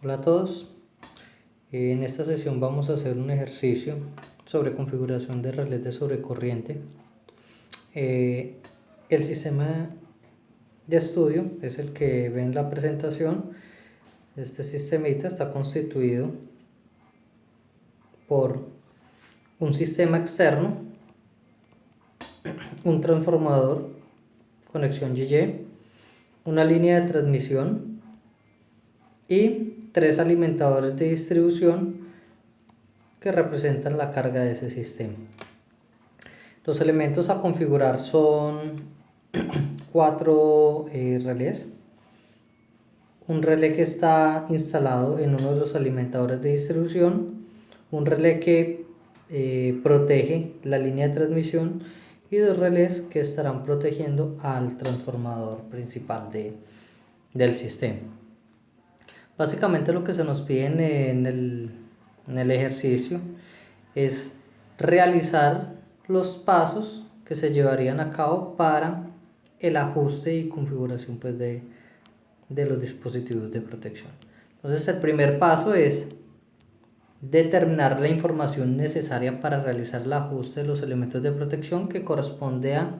Hola a todos, en esta sesión vamos a hacer un ejercicio sobre configuración de relés de sobrecorriente. El sistema de estudio es el que ven en la presentación. Este sistemita está constituido por un sistema externo, un transformador, conexión YY, una línea de transmisión y tres alimentadores de distribución que representan la carga de ese sistema. Los elementos a configurar son 4 relés, un relé que está instalado en uno de los alimentadores de distribución, un relé que protege la línea de transmisión y 2 relés que estarán protegiendo al transformador principal del sistema. Básicamente lo que se nos pide en el ejercicio es realizar los pasos que se llevarían a cabo para el ajuste y configuración pues, de los dispositivos de protección. Entonces el primer paso es determinar la información necesaria para realizar el ajuste de los elementos de protección, que corresponde a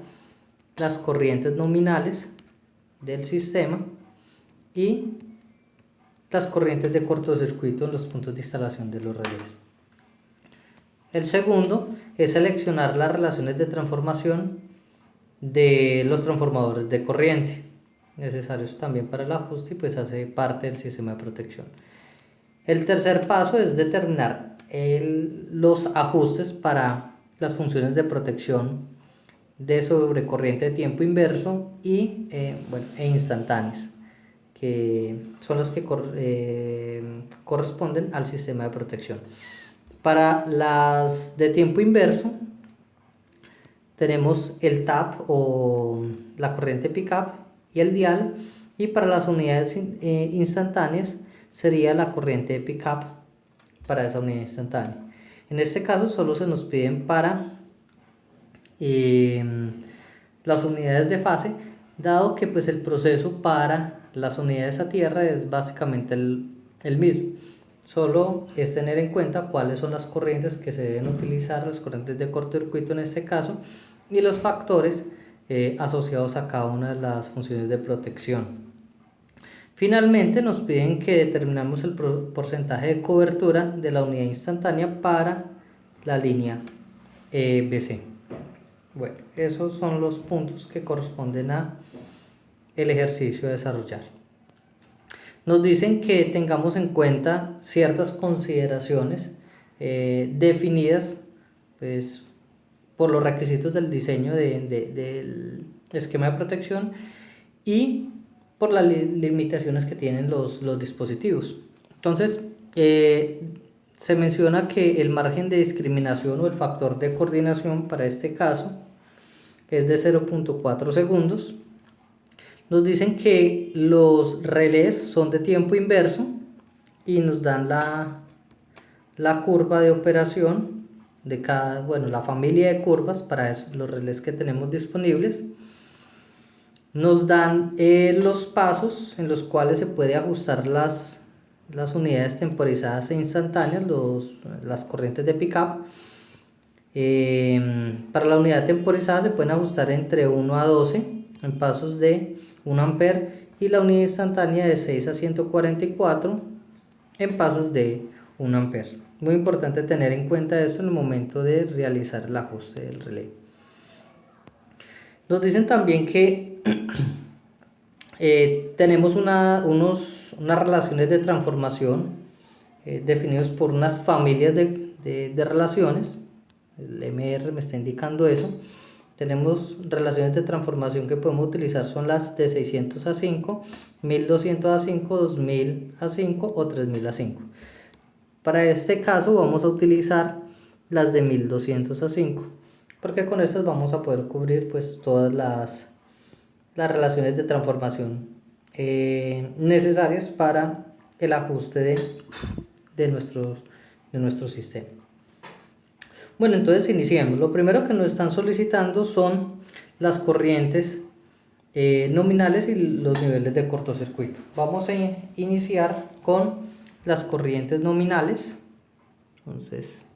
las corrientes nominales del sistema y las corrientes de cortocircuito en los puntos de instalación de los relés. El segundo es seleccionar las relaciones de transformación de los transformadores de corriente, necesarios también para el ajuste y pues hace parte del sistema de protección. El tercer paso es determinar los ajustes para las funciones de protección de sobrecorriente de tiempo inverso y instantáneas, que son las que corresponden al sistema de protección. Para las de tiempo inverso tenemos el tap o la corriente pick-up y el dial, y para las unidades instantáneas sería la corriente de pick-up para esa unidad instantánea. En este caso solo se nos piden para las unidades de fase, dado que pues el proceso para las unidades a tierra es básicamente el mismo. Solo es tener en cuenta cuáles son las corrientes que se deben utilizar, las corrientes de cortocircuito en este caso, y los factores asociados a cada una de las funciones de protección. Finalmente nos piden que determinamos el porcentaje de cobertura de la unidad instantánea para la línea BC. Bueno, esos son los puntos que corresponden a el ejercicio a desarrollar. Nos dicen que tengamos en cuenta ciertas consideraciones definidas pues, por los requisitos del diseño del esquema de protección y por las limitaciones que tienen los dispositivos. Entonces, se menciona que el margen de discriminación o el factor de coordinación para este caso es de 0.4 segundos. Nos dicen que los relés son de tiempo inverso y nos dan la curva de operación de cada, la familia de curvas para los relés que tenemos disponibles. Nos dan los pasos en los cuales se puede ajustar las unidades temporizadas e instantáneas, las corrientes de pick-up. Para la unidad temporizada se pueden ajustar entre 1 a 12 en pasos de 1 ampere y la unidad instantánea de 6 a 144 en pasos de 1 ampere. Muy importante tener en cuenta eso en el momento de realizar el ajuste del relé. Nos dicen también que tenemos unas relaciones de transformación definidas por unas familias de relaciones. El MR me está indicando eso. Tenemos relaciones de transformación que podemos utilizar, son las de 600 a 5, 1200 a 5, 2000 a 5 o 3000 a 5. Para este caso vamos a utilizar las de 1200 a 5, porque con estas vamos a poder cubrir pues todas las relaciones de transformación necesarias para el ajuste de nuestro sistema. Bueno, entonces iniciemos. Lo primero que nos están solicitando son las corrientes nominales y los niveles de cortocircuito. Vamos a iniciar con las corrientes nominales. Entonces,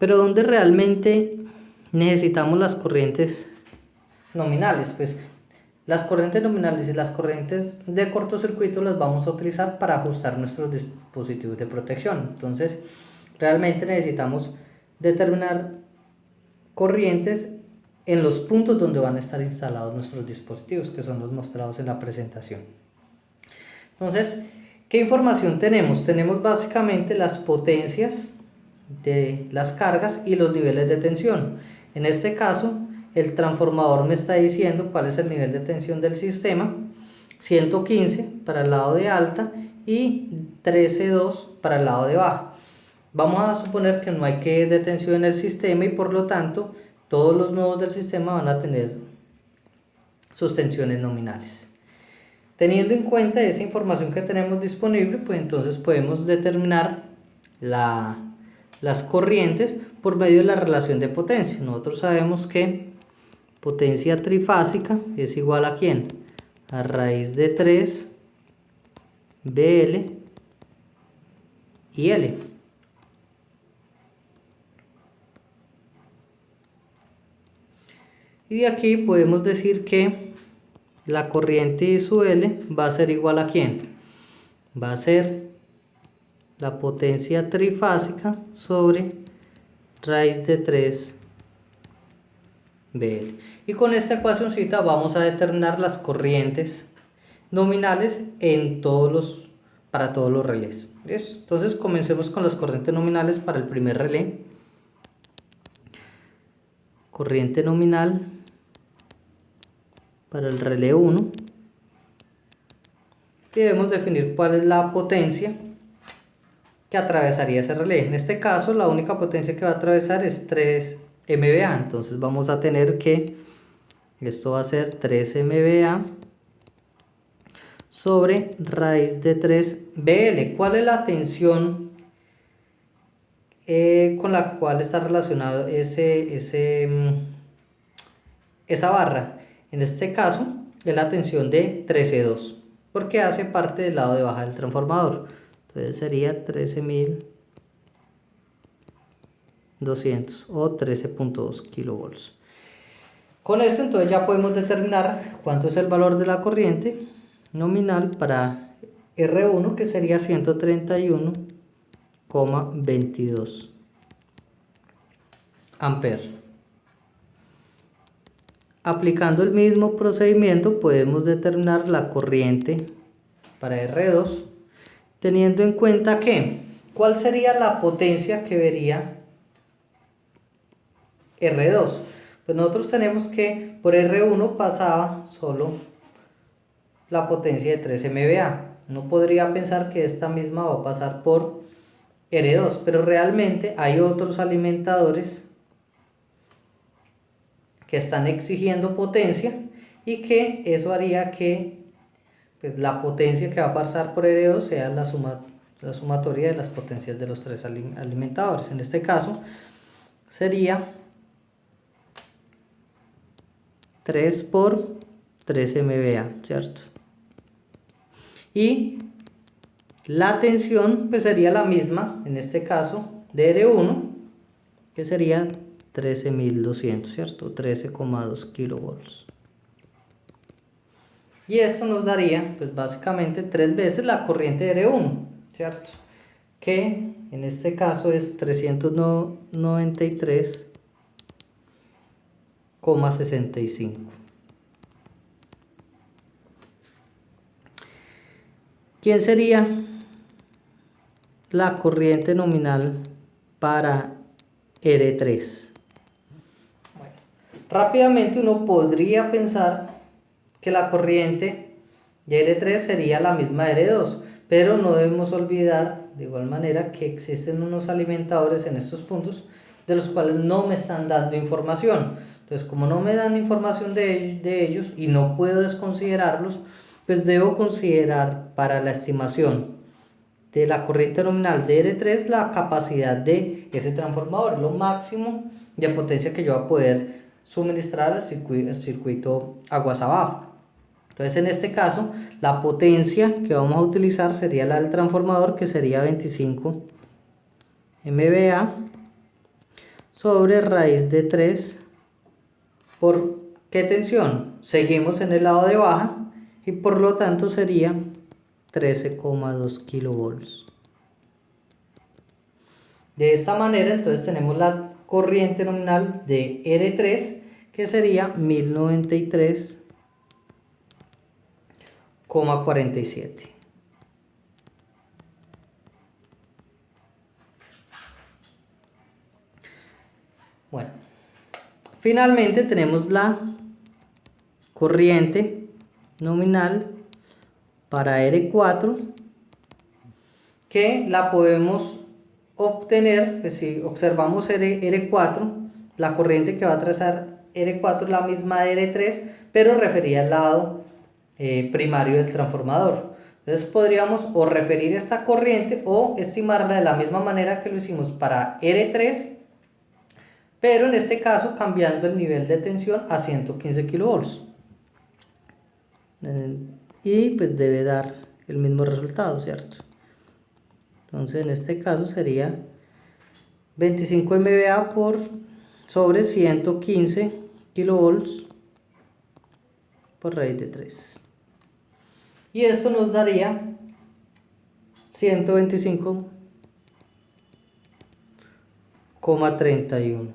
pero ¿dónde realmente necesitamos las corrientes nominales? Pues las corrientes nominales y las corrientes de cortocircuito las vamos a utilizar para ajustar nuestros dispositivos de protección. Entonces, realmente necesitamos determinar corrientes en los puntos donde van a estar instalados nuestros dispositivos, que son los mostrados en la presentación. Entonces, ¿qué información tenemos? Tenemos básicamente las potencias de las cargas y los niveles de tensión. En este caso, el transformador me está diciendo cuál es el nivel de tensión del sistema: 115 para el lado de alta y 13.2 para el lado de baja. Vamos a suponer que no hay que de tensión en el sistema y por lo tanto todos los nodos del sistema van a tener sus tensiones nominales. Teniendo en cuenta esa información que tenemos disponible, pues entonces podemos determinar las corrientes por medio de la relación de potencia. Nosotros sabemos que potencia trifásica es igual a ¿quién? A raíz de 3 BL y L. Y de aquí podemos decir que la corriente I sub L va a ser igual a ¿quién? Va a ser la potencia trifásica sobre raíz de 3 BL. Y con esta ecuacióncita vamos a determinar las corrientes nominales para todos los relés. ¿Listo? Entonces comencemos con las corrientes nominales para el primer relé. Corriente nominal para el relé 1. Y debemos definir cuál es la potencia que atravesaría ese relé. En este caso, la única potencia que va a atravesar es 3 MVA. Entonces vamos a tener que esto va a ser 3 MVA sobre raíz de 3 BL. ¿Cuál es la tensión con la cual está relacionado esa barra? En este caso es la tensión de 13.2 porque hace parte del lado de baja del transformador. Entonces sería 13.200 o 13.2 kilovolts. Con esto entonces ya podemos determinar cuánto es el valor de la corriente nominal para R1, que sería 131,22 amperes. Aplicando el mismo procedimiento podemos determinar la corriente para R2, teniendo en cuenta que ¿cuál sería la potencia que vería R2? Pues nosotros tenemos que por R1 pasaba solo la potencia de 3 MVA. No podría pensar que esta misma va a pasar por R2, pero realmente hay otros alimentadores que están exigiendo potencia y que eso haría que pues, la potencia que va a pasar por R2 sea la sumatoria de las potencias de los tres alimentadores. En este caso sería 3 por 3 MVA, ¿cierto? Y la tensión pues sería la misma, en este caso, de R1, que sería 13.200, ¿cierto? 13,2 kilovolts. Y esto nos daría, pues básicamente, 3 veces la corriente de R1, ¿cierto? Que en este caso es 393,65. ¿Quién sería la corriente nominal para R3? Bueno, rápidamente uno podría pensar que la corriente de R3 sería la misma de R2, pero no debemos olvidar de igual manera que existen unos alimentadores en estos puntos de los cuales no me están dando información. Entonces, como no me dan información de ellos y no puedo desconsiderarlos, pues debo considerar para la estimación de la corriente nominal de R3 la capacidad de ese transformador, lo máximo de potencia que yo voy a poder suministrar al circuito aguas abajo. Entonces en este caso la potencia que vamos a utilizar sería la del transformador, que sería 25 MVA sobre raíz de 3 por ¿qué tensión? Seguimos en el lado de baja y por lo tanto sería 13,2 kilovolts. De esta manera entonces tenemos la corriente nominal de R3, que sería 1093,47. Bueno, finalmente tenemos la corriente nominal para R4, que la podemos obtener, pues si observamos R4, la corriente que va a trazar R4 es la misma de R3, pero referida al lado primario del transformador. Entonces podríamos o referir esta corriente o estimarla de la misma manera que lo hicimos para R3, pero en este caso cambiando el nivel de tensión a 115 kilovolts. Y pues debe dar el mismo resultado, ¿cierto? Entonces en este caso sería 25 MVA por sobre 115 kilovolts por raíz de 3. Y esto nos daría 125,31.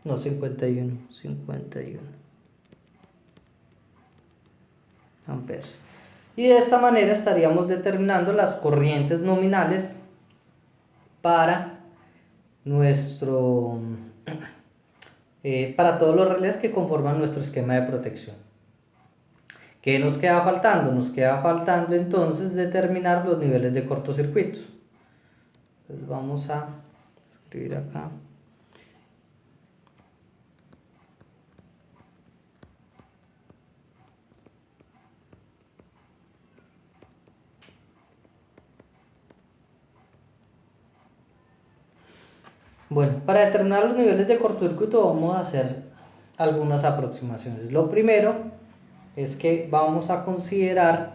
No, 51 amperes. Y de esta manera estaríamos determinando las corrientes nominales para para todos los relés que conforman nuestro esquema de protección. ¿Qué nos queda faltando? Nos queda faltando entonces determinar los niveles de cortocircuito. Entonces vamos a escribir acá. Bueno, para determinar los niveles de cortocircuito vamos a hacer algunas aproximaciones. Lo primero es que vamos a considerar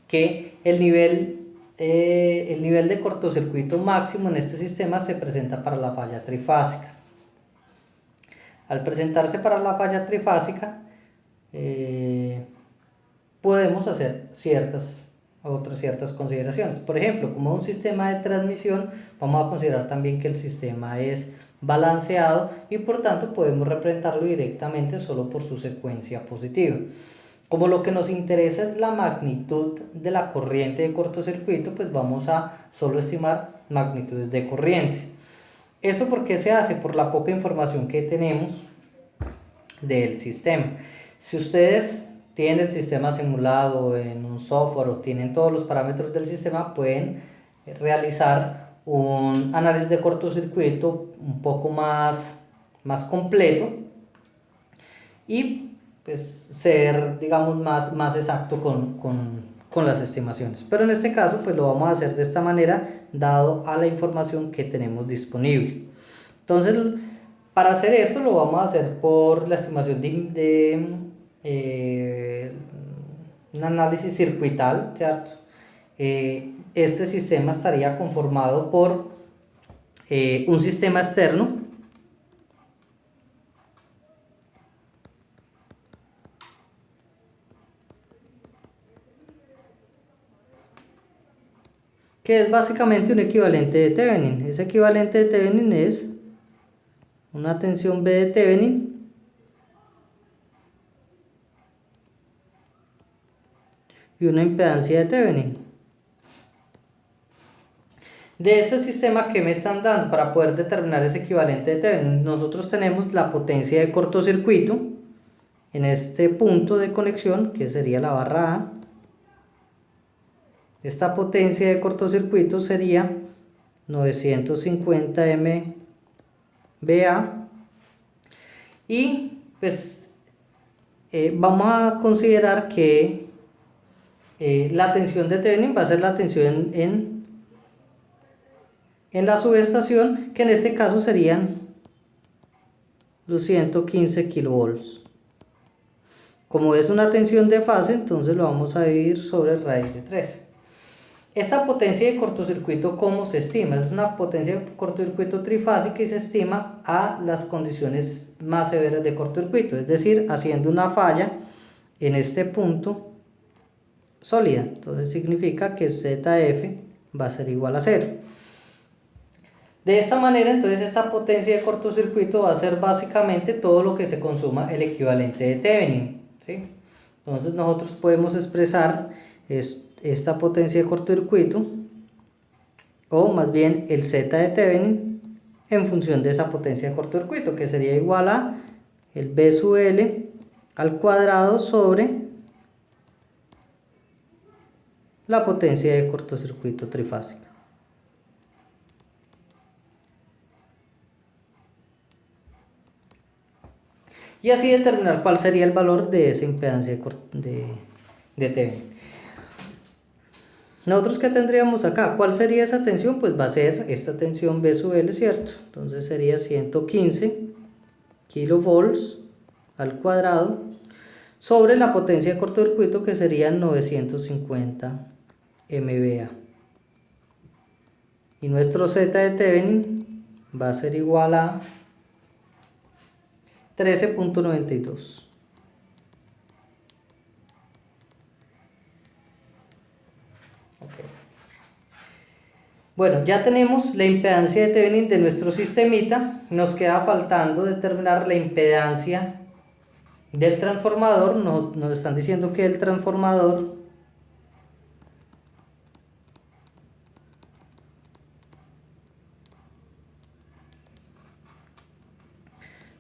que el nivel de cortocircuito máximo en este sistema se presenta para la falla trifásica. Al presentarse para la falla trifásica, podemos hacer ciertas consideraciones. Por ejemplo, como un sistema de transmisión, vamos a considerar también que el sistema es balanceado y por tanto podemos representarlo directamente solo por su secuencia positiva. Como lo que nos interesa es la magnitud de la corriente de cortocircuito, pues vamos a solo estimar magnitudes de corriente. ¿Eso por qué se hace? Por la poca información que tenemos del sistema. Si ustedes tienen el sistema simulado en un software o tienen todos los parámetros del sistema, pueden realizar un análisis de cortocircuito un poco más completo y pues ser, digamos, más exacto con las estimaciones. Pero en este caso pues lo vamos a hacer de esta manera, dado a la información que tenemos disponible. Entonces, para hacer esto lo vamos a hacer por la estimación de un análisis circuital, ¿cierto? Este sistema estaría conformado por un sistema externo que es básicamente un equivalente de Thevenin. Ese equivalente de Thevenin es una tensión B de Thevenin y una impedancia de Thevenin. De este sistema que me están dando para poder determinar ese equivalente de Thevenin, nosotros tenemos la potencia de cortocircuito en este punto de conexión, que sería la barra A. Esta potencia de cortocircuito sería 950 MVA y pues vamos a considerar que la tensión de Thevenin va a ser la tensión en la subestación, que en este caso serían los 115 kilovolts. Como es una tensión de fase, entonces lo vamos a dividir sobre raíz de 3. Esta potencia de cortocircuito, ¿cómo se estima? Es una potencia de cortocircuito trifásica y se estima a las condiciones más severas de cortocircuito, es decir, haciendo una falla en este punto sólida. Entonces significa que ZF va a ser igual a 0. De esta manera, entonces, esta potencia de cortocircuito va a ser básicamente todo lo que se consuma el equivalente de Thevenin, ¿sí? Entonces nosotros podemos expresar esta potencia de cortocircuito, o más bien el Z de Thevenin, en función de esa potencia de cortocircuito, que sería igual a el B sub L al cuadrado sobre la potencia de cortocircuito trifásica. Y así determinar cuál sería el valor de esa impedancia de Thevenin. Nosotros, ¿qué tendríamos acá? ¿Cuál sería esa tensión? Pues va a ser esta tensión B sub L, ¿cierto? Entonces sería 115 kilovolts al cuadrado sobre la potencia de cortocircuito, que serían 950 MVA. Y nuestro Z de Thevenin va a ser igual a 13.92. Bueno, ya tenemos la impedancia de Thevenin de nuestro sistemita. Nos queda faltando determinar la impedancia del transformador. Nos están diciendo que el transformador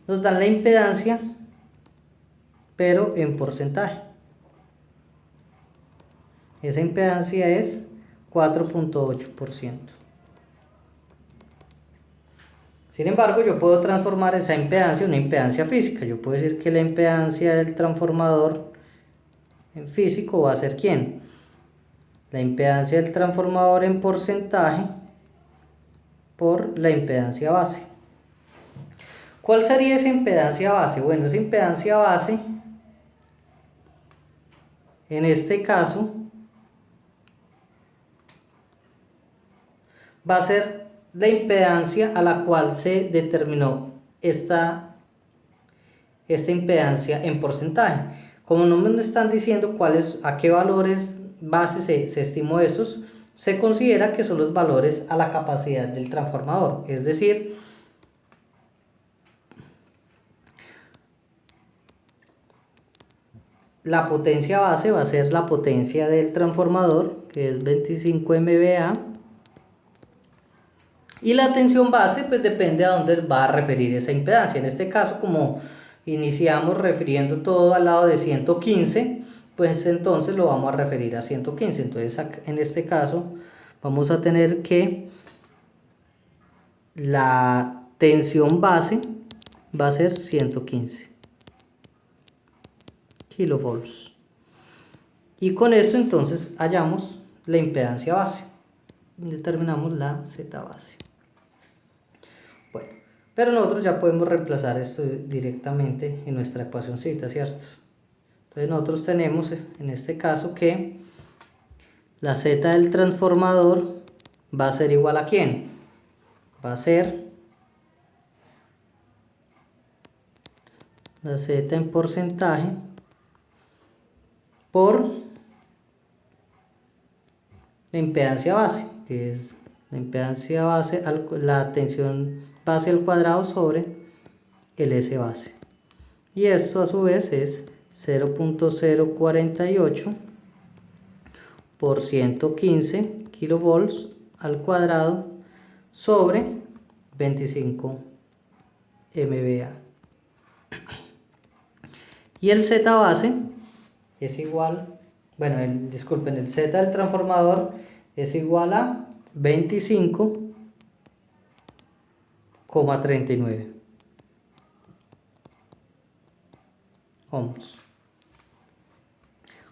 nos dan la impedancia, pero en porcentaje. Esa impedancia es 4.8%. Sin embargo, yo puedo transformar esa impedancia en una impedancia física. Yo puedo decir que la impedancia del transformador en físico va a ser ¿quién? La impedancia del transformador en porcentaje por la impedancia base. ¿Cuál sería esa impedancia base? Bueno, esa impedancia base, en este caso, va a ser la impedancia a la cual se determinó esta impedancia en porcentaje. Como no me están diciendo a qué valores base se estimó esos, se considera que son los valores a la capacidad del transformador. Es decir, la potencia base va a ser la potencia del transformador, que es 25 MVA. Y la tensión base, pues depende a dónde va a referir esa impedancia. En este caso, como iniciamos refiriendo todo al lado de 115, pues entonces lo vamos a referir a 115. Entonces, en este caso, vamos a tener que la tensión base va a ser 115 kilovolts. Y con eso, entonces, hallamos la impedancia base. Determinamos la Z base. Bueno, pero nosotros ya podemos reemplazar esto directamente en nuestra ecuacióncita, ¿cierto? Entonces nosotros tenemos en este caso que la Z del transformador va a ser igual a ¿quién? Va a ser la Z en porcentaje por la impedancia base, que es la impedancia base, la tensión base al cuadrado sobre el S base. Y esto a su vez es 0.048 por 115 kilovolts al cuadrado sobre 25 MVA. Y el Z base es igual, bueno, disculpen, el Z del transformador es igual a 25,39 ohms.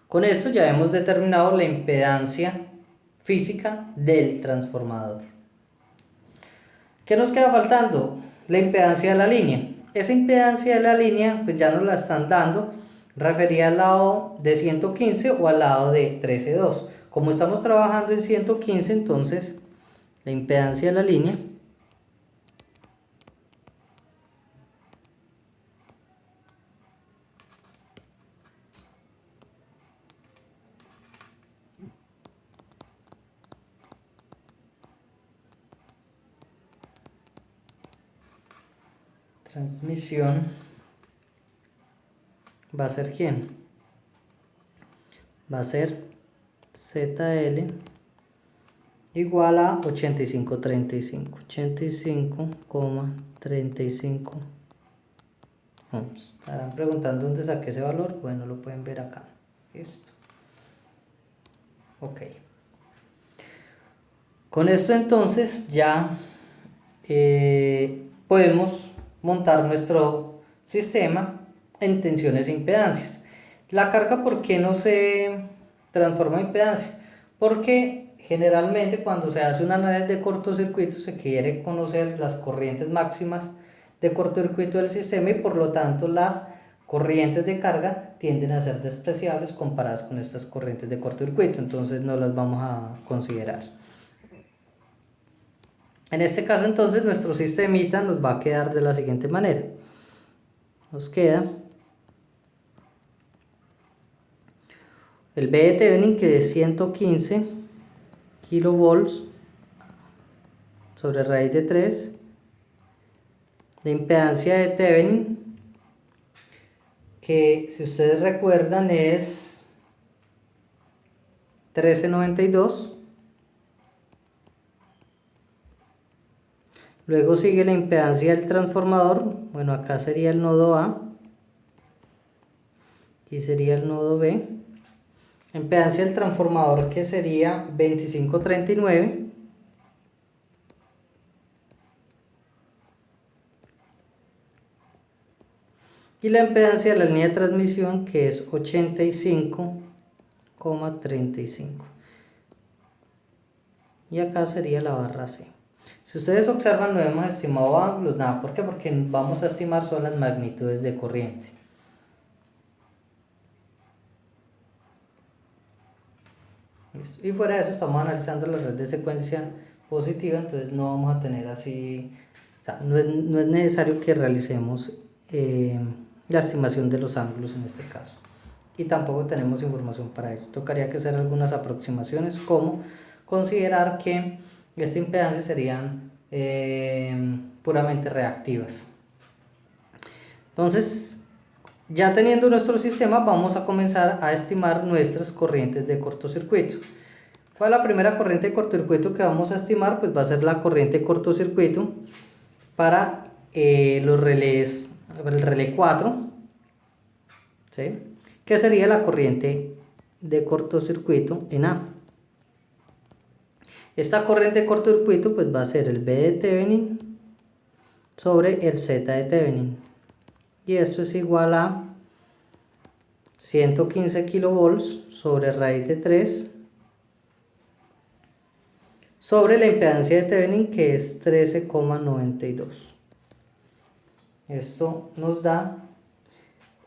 Con esto ya hemos determinado la impedancia física del transformador. ¿Qué nos queda faltando? La impedancia de la línea. Esa impedancia de la línea pues ya nos la están dando referida al lado de 115 o al lado de 13.2. Como estamos trabajando en 115, entonces la impedancia de la línea transmisión va a ser ¿quién? Va a ser ZL igual a 85.35. 85,35 ohms. Estarán preguntando dónde saqué ese valor. Bueno, lo pueden ver acá. Listo. Ok. Con esto entonces ya podemos montar nuestro sistema en tensiones e impedancias. La carga, ¿por qué no se transforma en impedancia? Porque generalmente cuando se hace un análisis de cortocircuito se quiere conocer las corrientes máximas de cortocircuito del sistema y por lo tanto las corrientes de carga tienden a ser despreciables comparadas con estas corrientes de cortocircuito, entonces no las vamos a considerar. En este caso entonces nuestro sistemita nos va a quedar de la siguiente manera. Nos queda el B de Thevenin, que es 115 kilovolts sobre raíz de 3. La impedancia de Thevenin, que si ustedes recuerdan es 1392. Luego sigue la impedancia del transformador. Bueno, acá sería el nodo A. Aquí sería el nodo B. La impedancia del transformador, que sería 2539. Y la impedancia de la línea de transmisión, que es 85,35. Y acá sería la barra C. Si ustedes observan, no hemos estimado ángulos, nada. ¿Por qué? Porque vamos a estimar solo las magnitudes de corriente. Y fuera de eso estamos analizando la red de secuencia positiva, entonces no vamos a tener así, o sea, no es necesario que realicemos la estimación de los ángulos en este caso. Y tampoco tenemos información para ello. Tocaría que hacer algunas aproximaciones, como considerar que esta impedancia serían puramente reactivas. Entonces, ya teniendo nuestro sistema, vamos a comenzar a estimar nuestras corrientes de cortocircuito. ¿Cuál es la primera corriente de cortocircuito que vamos a estimar? Pues va a ser la corriente de cortocircuito para los relés, el relé 4, ¿sí? Que sería la corriente de cortocircuito en A. Esta corriente de cortocircuito pues va a ser el B de Thevenin sobre el Z de Thevenin. Y esto es igual a 115 kilovolts sobre raíz de 3 sobre la impedancia de Thevenin, que es 13,92. Esto nos da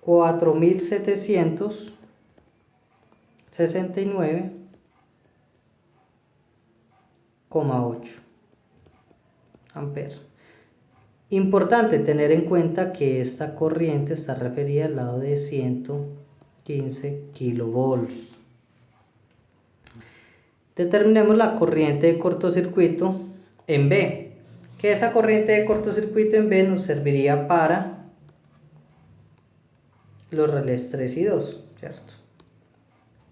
4769,8 amperes. Importante tener en cuenta que esta corriente está referida al lado de 115 kilovolts. Determinemos la corriente de cortocircuito en B, que esa corriente de cortocircuito en B nos serviría para los relés 3 y 2, ¿cierto?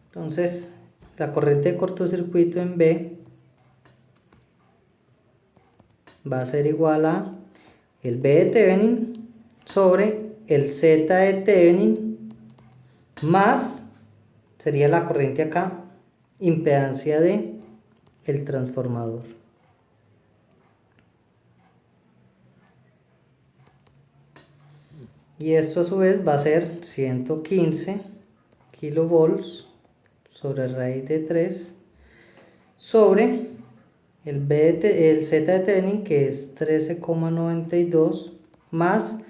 Entonces, la corriente de cortocircuito en B va a ser igual a el B de Thevenin sobre el Z de Thevenin más, sería la corriente acá, impedancia de el transformador. Y esto a su vez va a ser 115 kilovolts sobre raíz de 3 sobre el Z de Thevenin, que es 13,92, más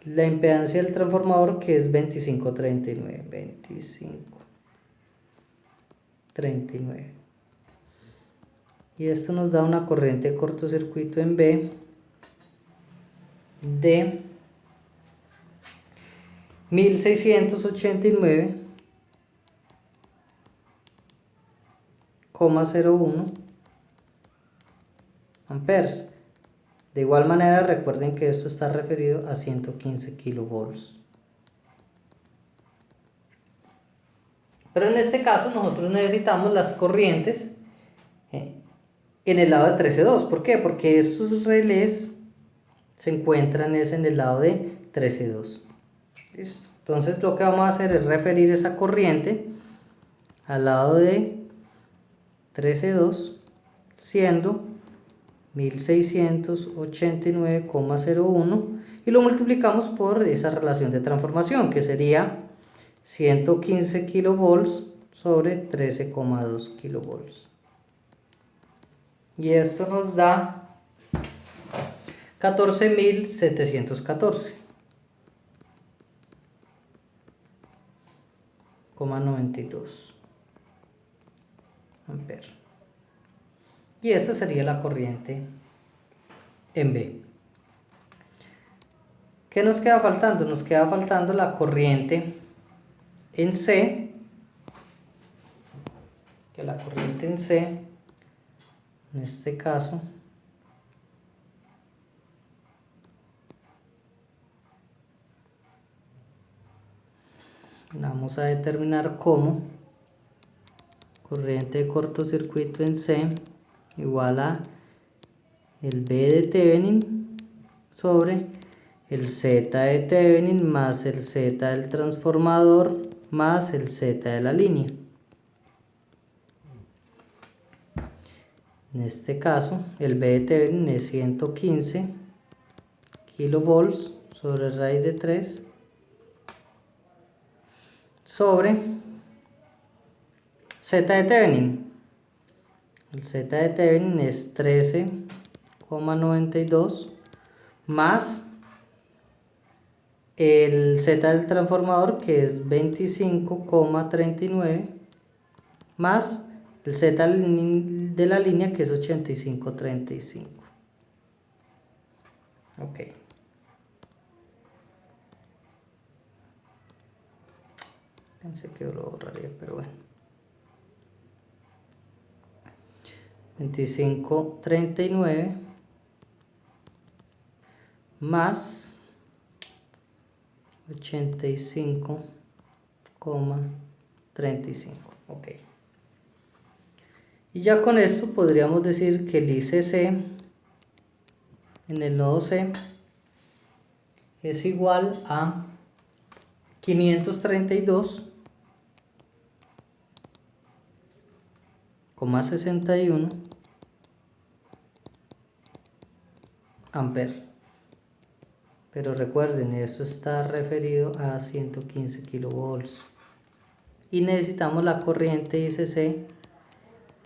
la impedancia del transformador, que es 2539. Y esto nos da una corriente de cortocircuito en B de 1689,01 amperes. De igual manera, recuerden que esto está referido a 115 kilovolts. Pero en este caso nosotros necesitamos las corrientes en el lado de 13.2. ¿Por qué? Porque estos relés se encuentran en el lado de 13.2. ¿Listo? Entonces lo que vamos a hacer es referir esa corriente al lado de 13.2, siendo 1689,01, y lo multiplicamos por esa relación de transformación, que sería 115 kilovolts sobre 13,2 kilovolts. Y esto nos da 14.714,92 amperes. Y esta sería la corriente en B. ¿Qué nos queda faltando? Nos queda faltando la corriente en C, que la corriente en C, en este caso, la vamos a determinar como corriente de cortocircuito en C igual a el B de Thevenin sobre el Z de Thevenin más el Z del transformador más el Z de la línea. En este caso, el B de Thevenin es 115 kilovolts sobre raíz de 3 sobre Z de Thevenin. El Z de Thevenin es 13,92 más el Z del transformador, que es 25,39, más el Z de la línea, que es 85,35. Ok. Pensé que lo borraría, pero bueno. 25,39 más 85,35. Ok. Y ya con esto podríamos decir que el ICC en el nodo C es igual a 532,61 amperes. Pero recuerden, esto está referido a 115 kilovolts. Y necesitamos la corriente ICC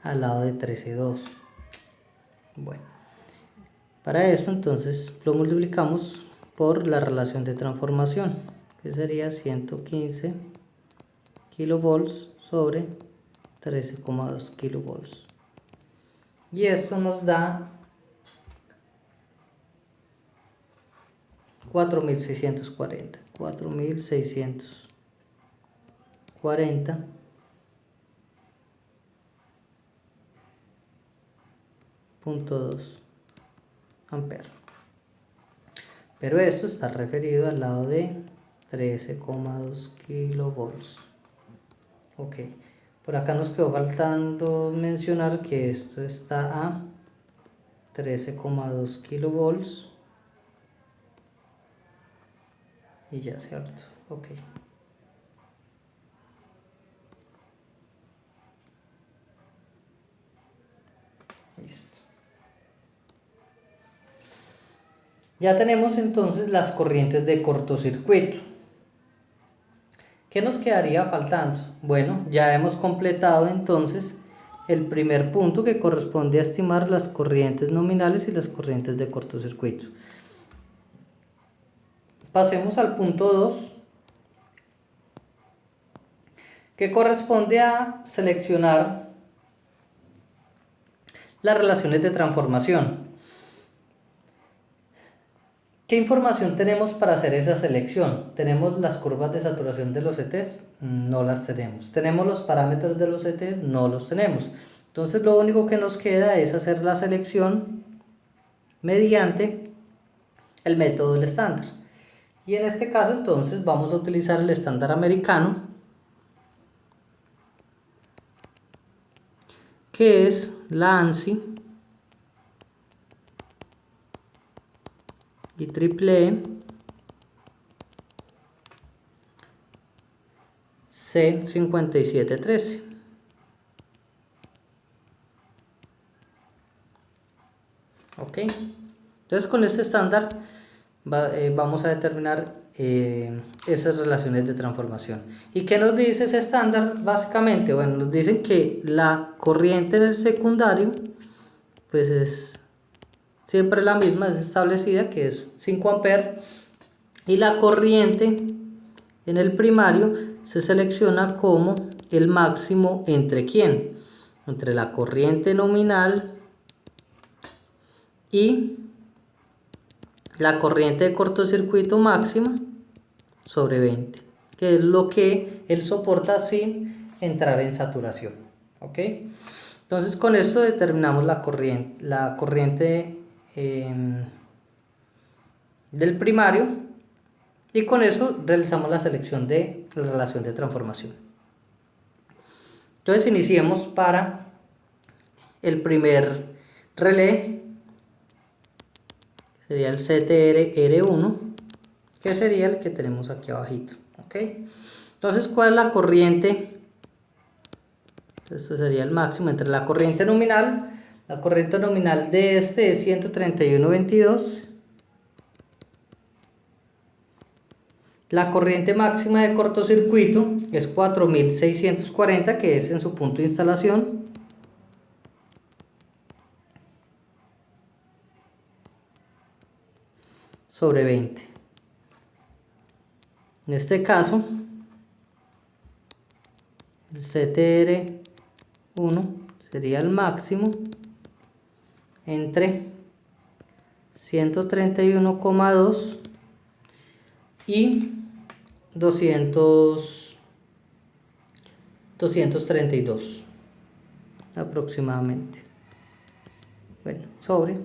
al lado de 13.2. Bueno, para eso entonces lo multiplicamos por la relación de transformación, que sería 115 kilovolts sobre 13,2 kilovolts. Y esto nos da 4.640,2 amperes. Pero esto está referido al lado de 13,2 kilovolts. Ok, por acá nos quedó faltando mencionar que esto está a 13,2 kilovolts. Y ya, ¿cierto? Ok. Listo. Ya tenemos entonces las corrientes de cortocircuito. ¿Qué nos quedaría faltando? Bueno, ya hemos completado entonces el primer punto, que corresponde a estimar las corrientes nominales y las corrientes de cortocircuito. Pasemos al punto 2, que corresponde a seleccionar las relaciones de transformación. ¿Qué información tenemos para hacer esa selección? ¿Tenemos las curvas de saturación de los ETs? No las tenemos. ¿Tenemos los parámetros de los ETs? No los tenemos. Entonces lo único que nos queda es hacer la selección mediante el método del estándar. Y en este caso entonces vamos a utilizar el estándar americano, que es la ANSI y EEE C5713. Ok, entonces con este estándar vamos a determinar esas relaciones de transformación. ¿Y qué nos dice ese estándar? Básicamente, bueno, nos dicen que la corriente en el secundario pues es siempre la misma, es establecida, que es 5 amperes, y la corriente en el primario se selecciona como el máximo entre ¿quién? Entre la corriente nominal y la corriente de cortocircuito máxima sobre 20, que es lo que él soporta sin entrar en saturación. ¿Ok? Entonces con esto determinamos la corriente del primario, y con eso realizamos la selección de la relación de transformación. Entonces iniciemos para el primer relé, sería el CTR-R1, que sería el que tenemos aquí abajito. ¿Ok? Entonces, ¿cuál es la corriente? Esto sería el máximo entre la corriente nominal. La corriente nominal de este es 131.22. La corriente máxima de cortocircuito es 4640, que es en su punto de instalación. Sobre 20. En este caso, el CTR1 sería el máximo entre 131,2 y 232 aproximadamente. Bueno, sobre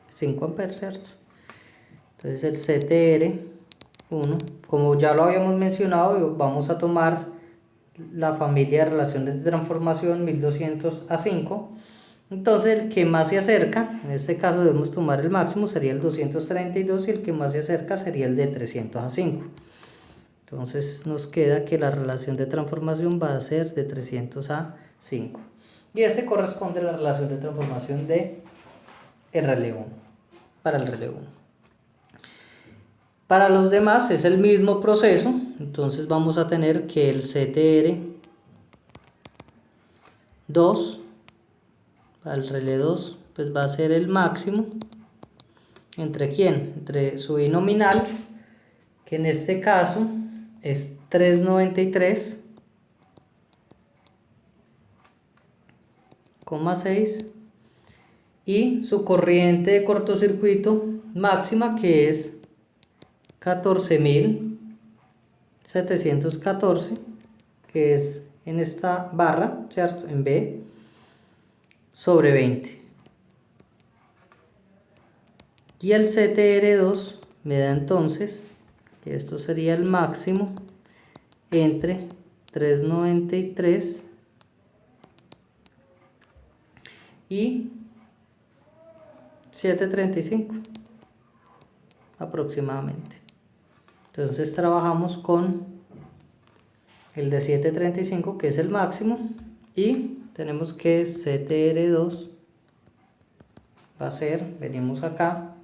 5 amperes, ¿cierto? Entonces el CTR1, como ya lo habíamos mencionado, vamos a tomar la familia de relaciones de transformación 1200 a 5. Entonces el que más se acerca, en este caso debemos tomar el máximo, sería el 232, y el que más se acerca sería el de 300 a 5. Entonces nos queda que la relación de transformación va a ser de 300 a 5. Y este corresponde a la relación de transformación de el relé 1, para el relé 1. Para los demás es el mismo proceso, entonces vamos a tener que el CTR2, para el relé 2, pues va a ser el máximo, ¿entre quién? Entre su I nominal, que en este caso es 393,6, y su corriente de cortocircuito máxima, que es 14.714, que es en esta barra, ¿cierto? En B, sobre 20. Y el CTR2 me da entonces que esto sería el máximo entre 393 y 735 aproximadamente. Entonces trabajamos con el de 735, que es el máximo, y tenemos que CTR2 va a ser, venimos acá,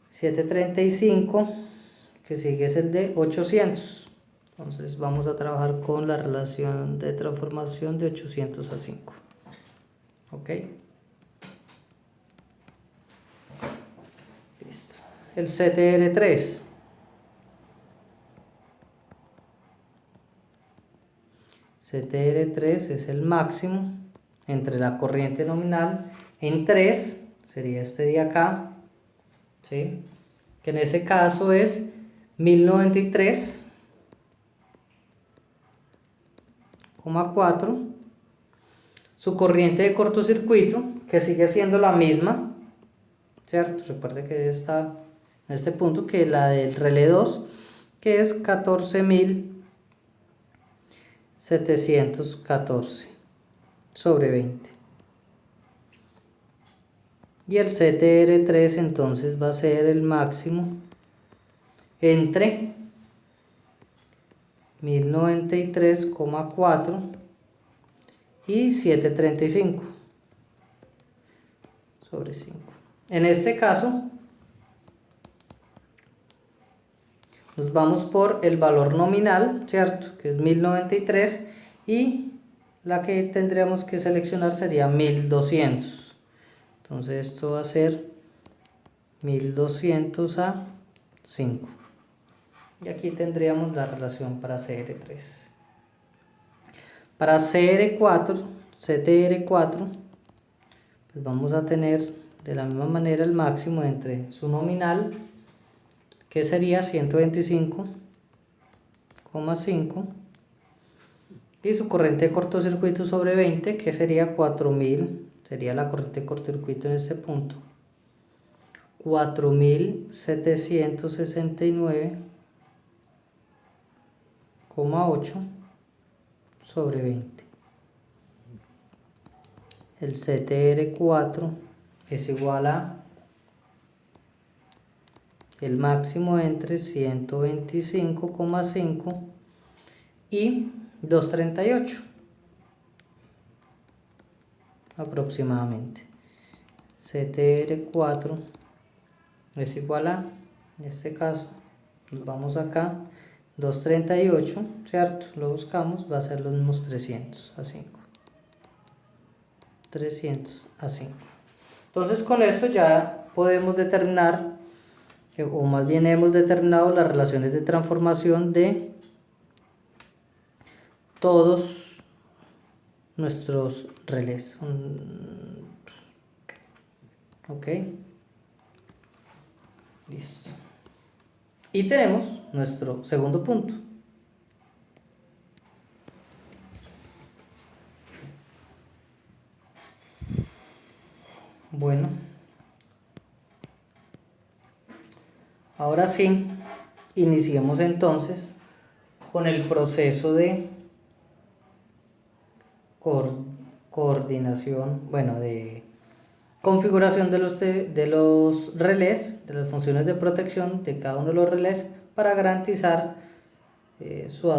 735, que sigue es el de 800, Entonces vamos a trabajar con la relación de transformación de 800 a 5. ¿Ok? Listo. El CTR3. CTR3 es el máximo entre la corriente nominal en 3, sería este de acá, ¿sí? Que en ese caso es 1093,4. Su corriente de cortocircuito, que sigue siendo la misma, ¿cierto? Recuerde que está en este punto, que la del relé 2, que es 14.714 sobre 20. Y el CTR3 entonces va a ser el máximo entre 1093,4 y 735 sobre 5. En este caso nos vamos por el valor nominal, ¿cierto? Que es 1093, y la que tendríamos que seleccionar sería 1200. Entonces esto va a ser 1200 a 5. Y aquí tendríamos la relación para CR3. Para CTR4, pues vamos a tener de la misma manera el máximo entre su nominal, que sería 125,5, y su corriente de cortocircuito sobre 20, que sería 4000, sería la corriente de cortocircuito en este punto, 4769,8 sobre 20. El CTR4 es igual a el máximo entre 125,5 y 238 aproximadamente. CTR4 es igual a, en este caso, nos vamos acá, 238, ¿cierto? Lo buscamos, va a ser los mismos 300 a 5. 300 a 5. Entonces con esto ya podemos determinar, o más bien hemos determinado las relaciones de transformación de todos nuestros relés. Ok, listo. Y tenemos nuestro segundo punto. Bueno, ahora sí, iniciemos entonces con el proceso de coordinación, bueno, de configuración de los relés, de las funciones de protección de cada uno de los relés, para garantizar su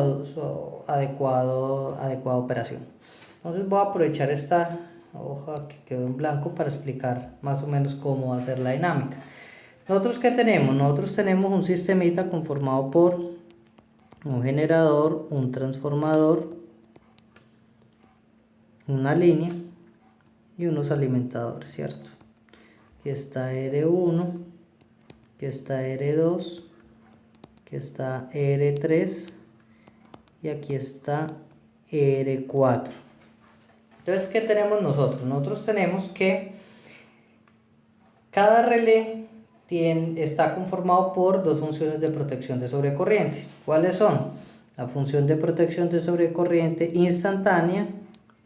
adecuada operación. Entonces voy a aprovechar esta hoja que quedó en blanco para explicar más o menos cómo va a ser la dinámica. ¿Nosotros qué tenemos? Nosotros tenemos un sistemita conformado por un generador, un transformador, una línea y unos alimentadores, ¿cierto? Aquí está R1, aquí está R2, aquí está R3 y aquí está R4. Entonces, ¿qué tenemos nosotros? Nosotros tenemos que cada relé está conformado por dos funciones de protección de sobrecorriente. ¿Cuáles son? La función de protección de sobrecorriente instantánea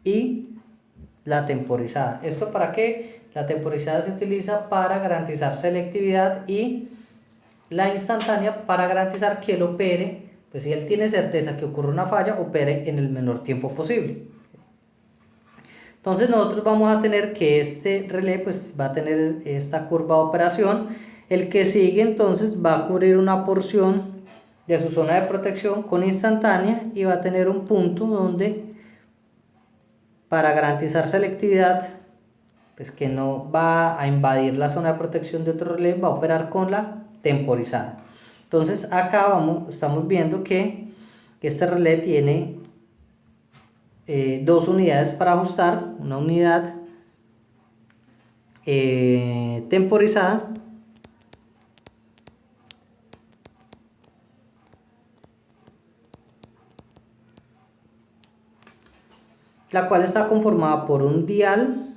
y la temporizada. ¿Esto para qué? La temporizada se utiliza para garantizar selectividad y la instantánea para garantizar que él opere, pues si él tiene certeza que ocurre una falla, opere en el menor tiempo posible. Entonces nosotros vamos a tener que este relé pues va a tener esta curva de operación. El que sigue entonces va a cubrir una porción de su zona de protección con instantánea y va a tener un punto donde, para garantizar selectividad, pues que no va a invadir la zona de protección de otro relé, va a operar con la temporizada. Entonces acá estamos viendo que este relé tiene dos unidades para ajustar, una unidad temporizada la cual está conformada por un dial,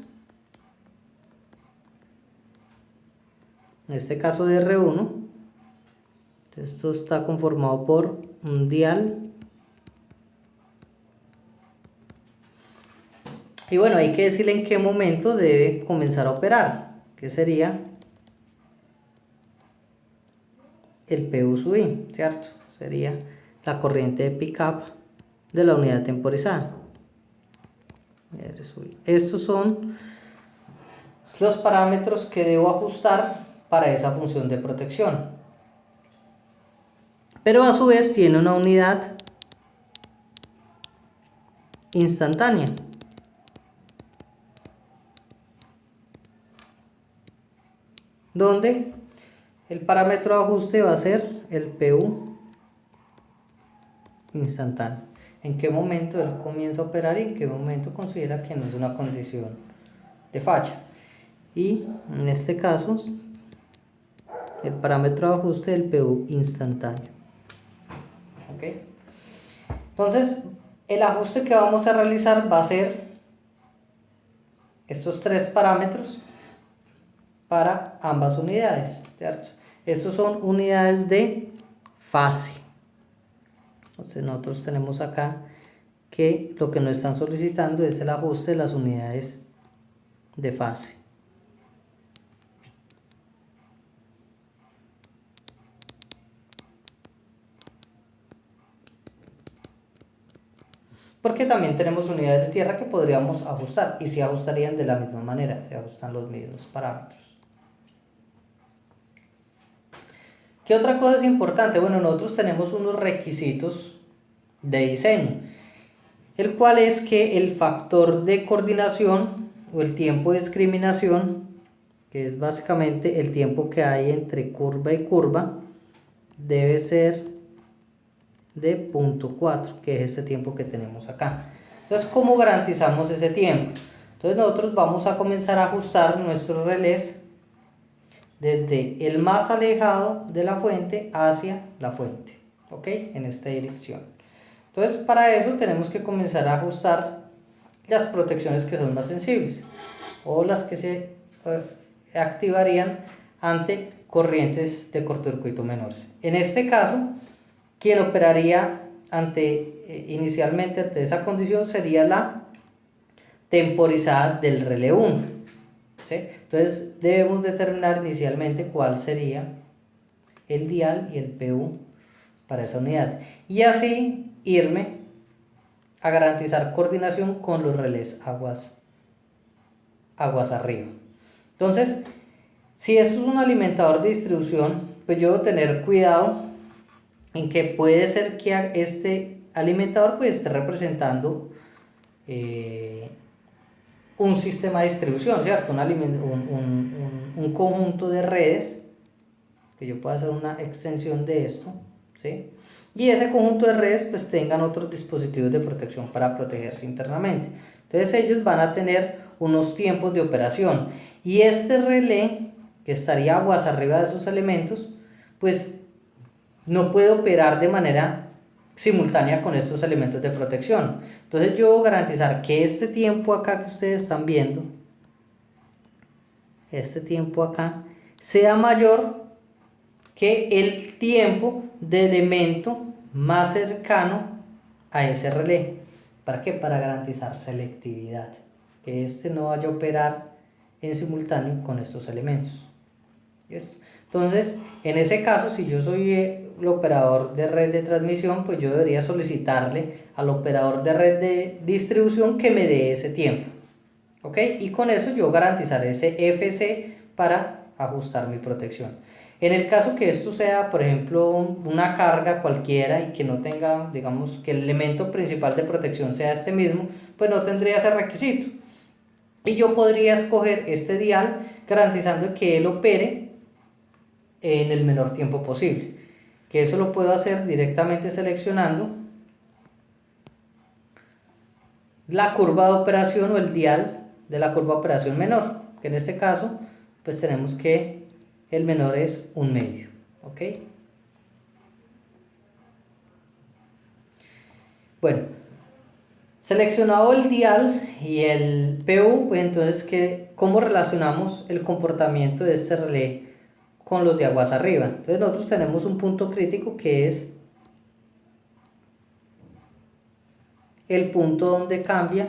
en este caso de R1. Esto está conformado por un dial. Y bueno, hay que decirle en qué momento debe comenzar a operar, que sería el PU sub I, ¿cierto? Sería la corriente de pickup de la unidad temporizada. Estos son los parámetros que debo ajustar para esa función de protección. Pero a su vez tiene una unidad instantánea. Donde el parámetro de ajuste va a ser el PU instantáneo. En qué momento él comienza a operar y en qué momento considera que no es una condición de falla. Y en este caso, el parámetro de ajuste del PU instantáneo. ¿Ok? Entonces, el ajuste que vamos a realizar va a ser estos tres parámetros para ambas unidades, ¿cierto? Estos son unidades de fase. Entonces nosotros tenemos acá que lo que nos están solicitando es el ajuste de las unidades de fase. Porque también tenemos unidades de tierra que podríamos ajustar y se ajustarían de la misma manera, se ajustan los mismos parámetros. ¿Qué otra cosa es importante? Bueno, nosotros tenemos unos requisitos de diseño, el cual es que el factor de coordinación o el tiempo de discriminación, que es básicamente el tiempo que hay entre curva y curva, debe ser de 0.4, que es este tiempo que tenemos acá. Entonces, ¿cómo garantizamos ese tiempo? Entonces nosotros vamos a comenzar a ajustar nuestros relés desde el más alejado de la fuente hacia la fuente, ¿ok? En esta dirección. Entonces, para eso tenemos que comenzar a ajustar las protecciones que son más sensibles o las que se activarían ante corrientes de cortocircuito menores. En este caso, quien operaría inicialmente ante esa condición sería la temporizada del relé 1. ¿Sí? Entonces debemos determinar inicialmente cuál sería el dial y el PU para esa unidad y así irme a garantizar coordinación con los relés aguas arriba. Entonces, si eso es un alimentador de distribución, pues yo debo tener cuidado en que puede ser que este alimentador pues esté representando un sistema de distribución, ¿cierto? Un conjunto de redes, que yo pueda hacer una extensión de esto, ¿sí? Y ese conjunto de redes pues tengan otros dispositivos de protección para protegerse internamente. Entonces ellos van a tener unos tiempos de operación y este relé que estaría aguas arriba de esos elementos pues no puede operar de manera simultánea con estos elementos de protección. Entonces yo debo garantizar que este tiempo acá que ustedes están viendo, este tiempo acá, sea mayor que el tiempo de elemento más cercano a ese relé. ¿Para qué? Para garantizar selectividad, que este no vaya a operar en simultáneo con estos elementos. ¿Listo? Entonces, en ese caso, si yo soy el operador de red de transmisión, pues yo debería solicitarle al operador de red de distribución que me dé ese tiempo, ¿ok? Y con eso yo garantizaré ese FC para ajustar mi protección. En el caso que esto sea, por ejemplo, una carga cualquiera y que no tenga, digamos, que el elemento principal de protección sea este mismo, pues no tendría ese requisito. Y yo podría escoger este dial garantizando que él opere en el menor tiempo posible, que eso lo puedo hacer directamente seleccionando la curva de operación o el dial de la curva de operación menor, que en este caso pues tenemos que el menor es 1/2, ¿ok? Bueno, seleccionado el dial y el PU, pues entonces, ¿cómo relacionamos el comportamiento de este relé con los de aguas arriba? Entonces nosotros tenemos un punto crítico que es el punto donde cambia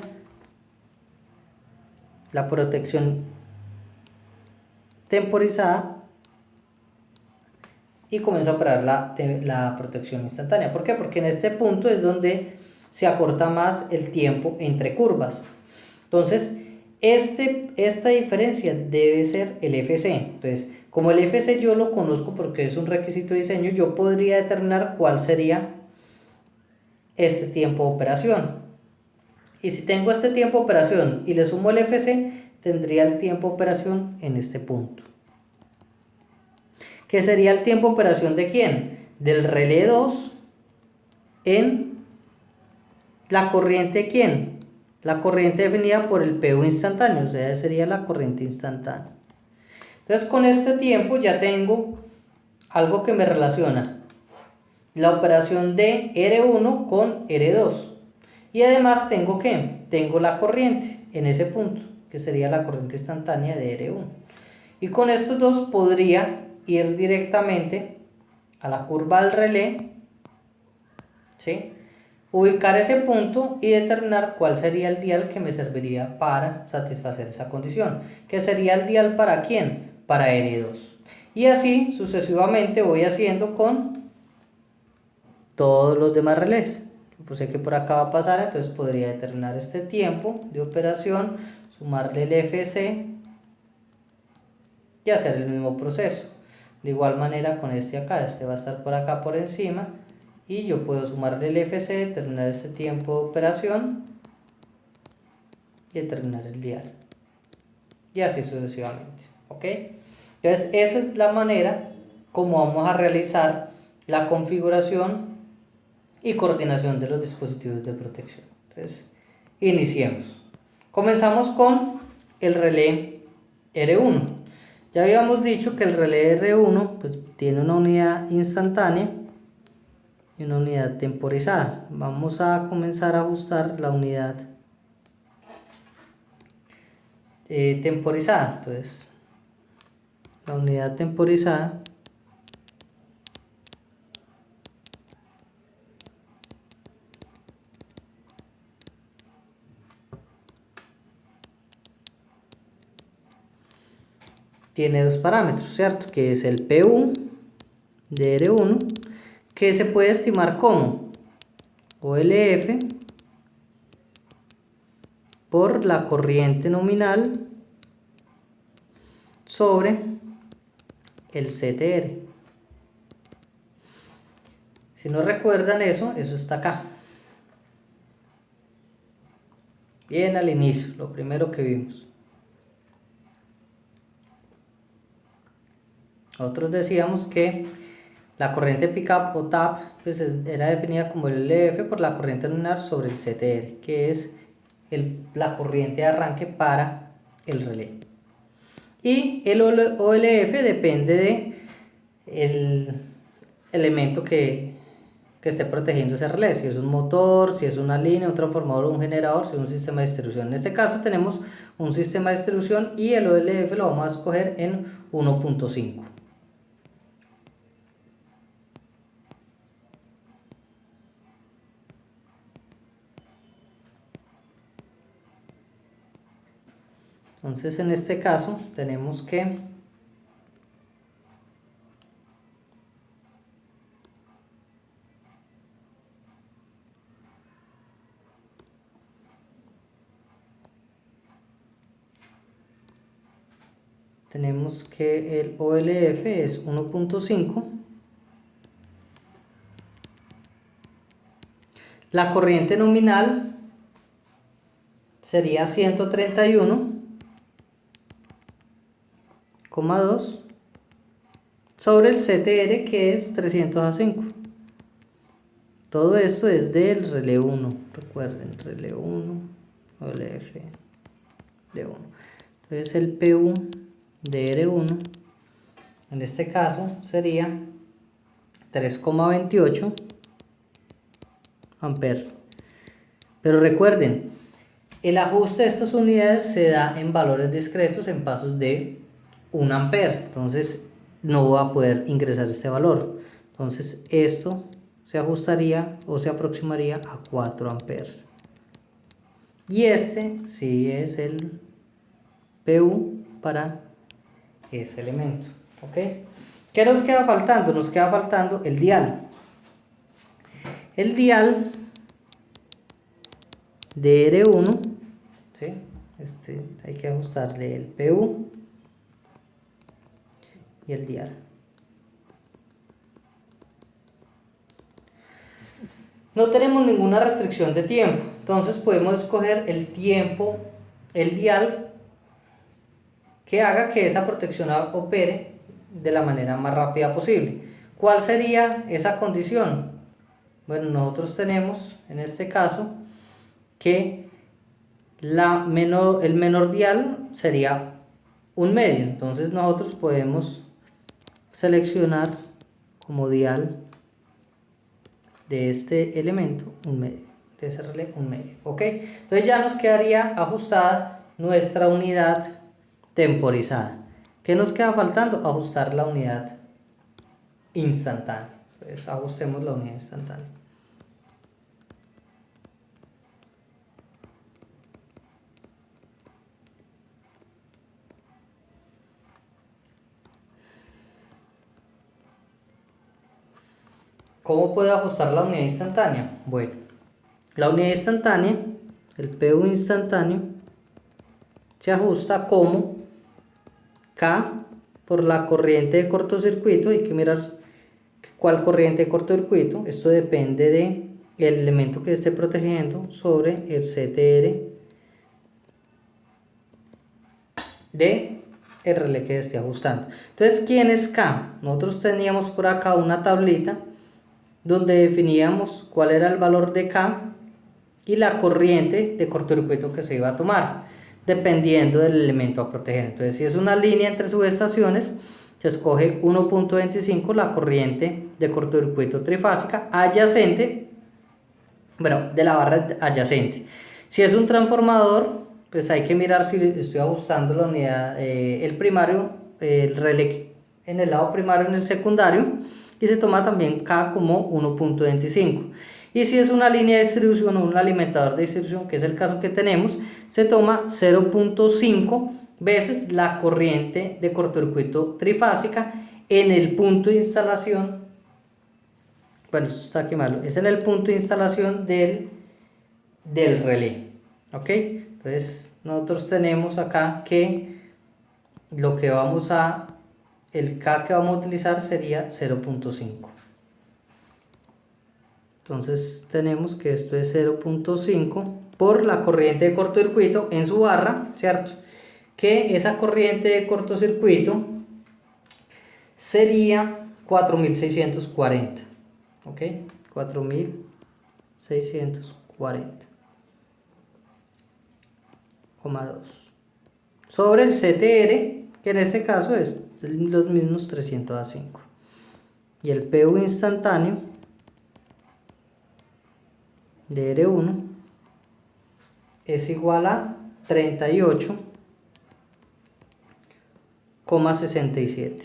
la protección temporizada y comienza a operar la protección instantánea. ¿Por qué? Porque en este punto es donde se acorta más el tiempo entre curvas. Entonces, esta diferencia debe ser el FC. Entonces, como el FC yo lo conozco porque es un requisito de diseño, yo podría determinar cuál sería este tiempo de operación. Y si tengo este tiempo de operación y le sumo el FC, tendría el tiempo de operación en este punto. ¿Qué sería el tiempo de operación de quién? Del relé 2 en la corriente ¿quién? La corriente definida por el PU instantáneo, o sea, sería la corriente instantánea. Entonces con este tiempo ya tengo algo que me relaciona la operación de R1 con R2. Y además tengo ¿qué? Tengo la corriente en ese punto, que sería la corriente instantánea de R1. Y con estos dos podría ir directamente a la curva del relé, ¿sí? Ubicar ese punto y determinar cuál sería el dial que me serviría para satisfacer esa condición. ¿Qué sería el dial para quién? Para R2. Y así sucesivamente voy haciendo con todos los demás relés. Pues sé que por acá va a pasar, entonces podría determinar este tiempo de operación, sumarle el FC y hacer el mismo proceso. De igual manera con este acá, este va a estar por acá por encima y yo puedo sumarle el FC, determinar este tiempo de operación y determinar el dial. Y así sucesivamente, ¿ok? Entonces esa es la manera como vamos a realizar la configuración y coordinación de los dispositivos de protección. Entonces, iniciemos. Comenzamos con el relé R1. Ya habíamos dicho que el relé R1 pues, tiene una unidad instantánea y una unidad temporizada. Vamos a comenzar a ajustar la unidad temporizada. Entonces, la unidad temporizada tiene dos parámetros, ¿cierto? Que es el PU de R1, que se puede estimar como OLF por la corriente nominal sobre el CTR. Si no recuerdan eso está acá. Bien al inicio, lo primero que vimos. Nosotros decíamos que la corriente pick-up o tap pues era definida como el LF por la corriente nominal sobre el CTR, que es la corriente de arranque para el relé. Y el OLF depende de el elemento que esté protegiendo ese relé, si es un motor, si es una línea, un transformador, un generador, si es un sistema de distribución. En este caso tenemos un sistema de distribución y el OLF lo vamos a escoger en 1.5. Entonces en este caso tenemos que el OLF es 1.5, la corriente nominal sería 131,2 sobre el CTR, que es 300/5. Todo esto es del relé 1, recuerden, relé 1. WF de 1. Entonces el PU de R1 en este caso sería 3,28 amperes. Pero recuerden, el ajuste de estas unidades se da en valores discretos, en pasos de 1 ampere. Entonces no va a poder ingresar este valor. Entonces esto se ajustaría o se aproximaría a 4 amperes. Y este sí es el PU para ese elemento. ¿Ok? ¿Qué nos queda faltando? Nos queda faltando el dial. El dial de R1, ¿sí? Hay que ajustarle el PU y el dial. No tenemos ninguna restricción de tiempo, entonces podemos escoger el tiempo, el dial que haga que esa protección opere de la manera más rápida posible. ¿Cuál sería esa condición? Bueno, nosotros tenemos en este caso que el menor dial sería 1 medio. Entonces nosotros podemos seleccionar como dial de este elemento 1 medio, de ese relé 1 medio. ¿Ok? Entonces ya nos quedaría ajustada nuestra unidad temporizada. ¿Qué nos queda faltando? Ajustar la unidad instantánea. Entonces ajustemos la unidad instantánea. ¿Cómo puedo ajustar la unidad instantánea? Bueno, la unidad instantánea, el PU instantáneo, se ajusta como K por la corriente de cortocircuito. Hay que mirar cuál corriente de cortocircuito. Esto depende del elemento que esté protegiendo sobre el CTR de el relé que esté ajustando. Entonces, ¿quién es K? Nosotros teníamos por acá una tablita donde definíamos cuál era el valor de K y la corriente de cortocircuito que se iba a tomar, dependiendo del elemento a proteger. Entonces, si es una línea entre subestaciones, se escoge 1.25, la corriente de cortocircuito trifásica adyacente, bueno, de la barra adyacente. Si es un transformador, pues hay que mirar si estoy ajustando la unidad, el primario, el relé en el lado primario, en el secundario, y se toma también K como 1.25. Y si es una línea de distribución o un alimentador de distribución, que es el caso que tenemos, se toma 0.5 veces la corriente de cortocircuito trifásica en el punto de instalación. Bueno, esto está aquí malo, es en el punto de instalación del relé. ¿Ok? Entonces nosotros tenemos acá que lo que vamos a, el K que vamos a utilizar sería 0.5. Entonces tenemos que esto es 0.5 por la corriente de cortocircuito en su barra, ¿cierto? Que esa corriente de cortocircuito sería 4640. ¿Ok? 4640,2 sobre el CTR, que en este caso es los mismos 300A5. Y el PU instantáneo de R1 es igual a 38,67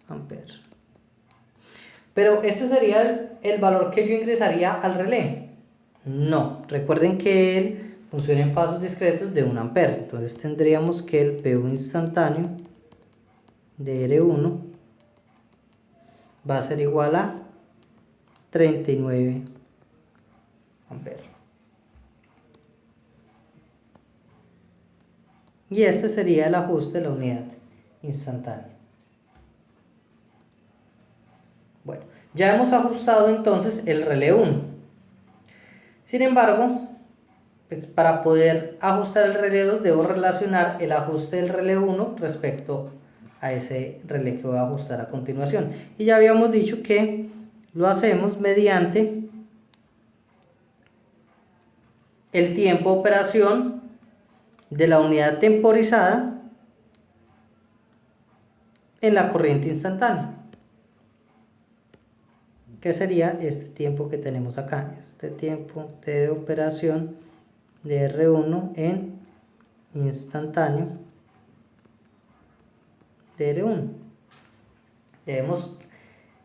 amperes. Pero este sería el valor que yo ingresaría al relé. No, recuerden que él funciona en pasos discretos de 1 ampere. Entonces tendríamos que el PU instantáneo de R1 va a ser igual a 39 amperes. Y este sería el ajuste de la unidad instantánea. Bueno, ya hemos ajustado entonces el relé 1. Sin embargo, pues para poder ajustar el relé 2 debo relacionar el ajuste del relé 1 respecto a ese relé que voy a ajustar a continuación. Y ya habíamos dicho que lo hacemos mediante el tiempo de operación de la unidad temporizada en la corriente instantánea, que sería este tiempo que tenemos acá, este tiempo de operación de R1 en instantáneo de R1. Debemos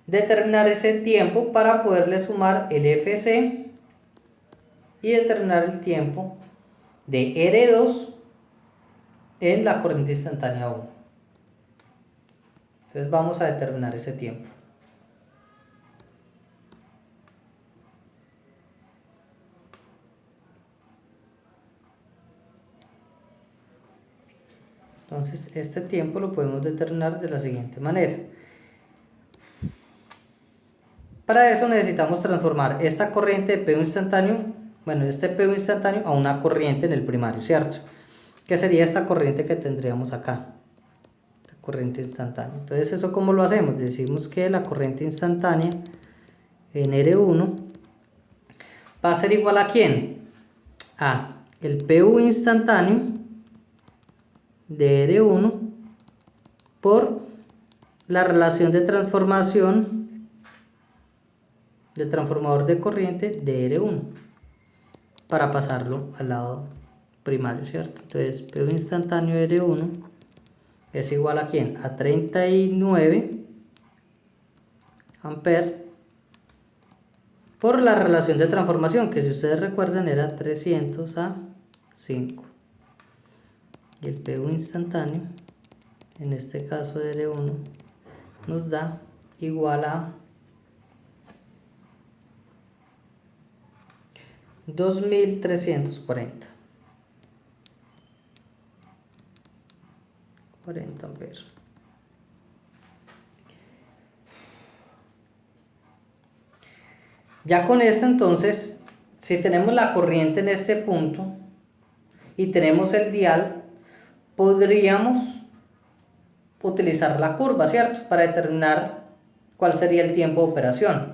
determinar ese tiempo para poderle sumar el FC y determinar el tiempo de R2 en la corriente instantánea 1. Entonces vamos a determinar ese tiempo. Entonces este tiempo lo podemos determinar de la siguiente manera. Para eso necesitamos transformar esta corriente de PV instantáneo, este PV instantáneo a una corriente en el primario, ¿cierto? Que sería esta corriente que tendríamos acá, la corriente instantánea. Entonces, ¿eso cómo lo hacemos? Decimos que la corriente instantánea en R1 va a ser igual a ¿quién? A el PV instantáneo de R1 por la relación de transformación del transformador de corriente de R1 para pasarlo al lado primario, ¿cierto? Entonces PV instantáneo de R1 es igual a ¿quién? A 39 amperes por la relación de transformación, que si ustedes recuerdan era 300 a 5. Y el PV instantáneo, en este caso de R1, nos da igual a 2340 amperes. Ya con esto, entonces, si tenemos la corriente en este punto y tenemos el dial, podríamos utilizar la curva, ¿cierto? Para determinar cuál sería el tiempo de operación.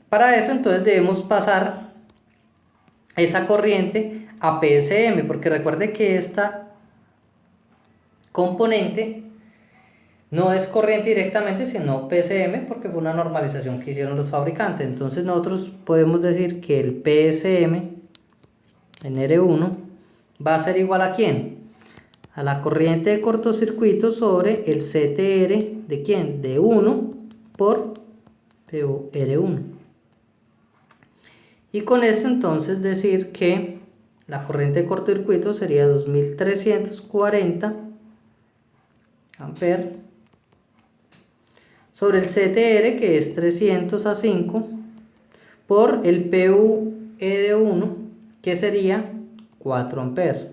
Para eso, entonces, debemos pasar esa corriente a PSM, porque recuerde que esta componente no es corriente directamente, sino PSM, porque fue una normalización que hicieron los fabricantes. Entonces nosotros podemos decir que el PSM en R1 va a ser igual a ¿quién? A la corriente de cortocircuito sobre el CTR de ¿quién? De 1 por R1. Y con esto entonces decir que la corriente de cortocircuito sería 2340 amperes sobre el CTR, que es 300 a 5, por el PUR1, que sería 4 amperes.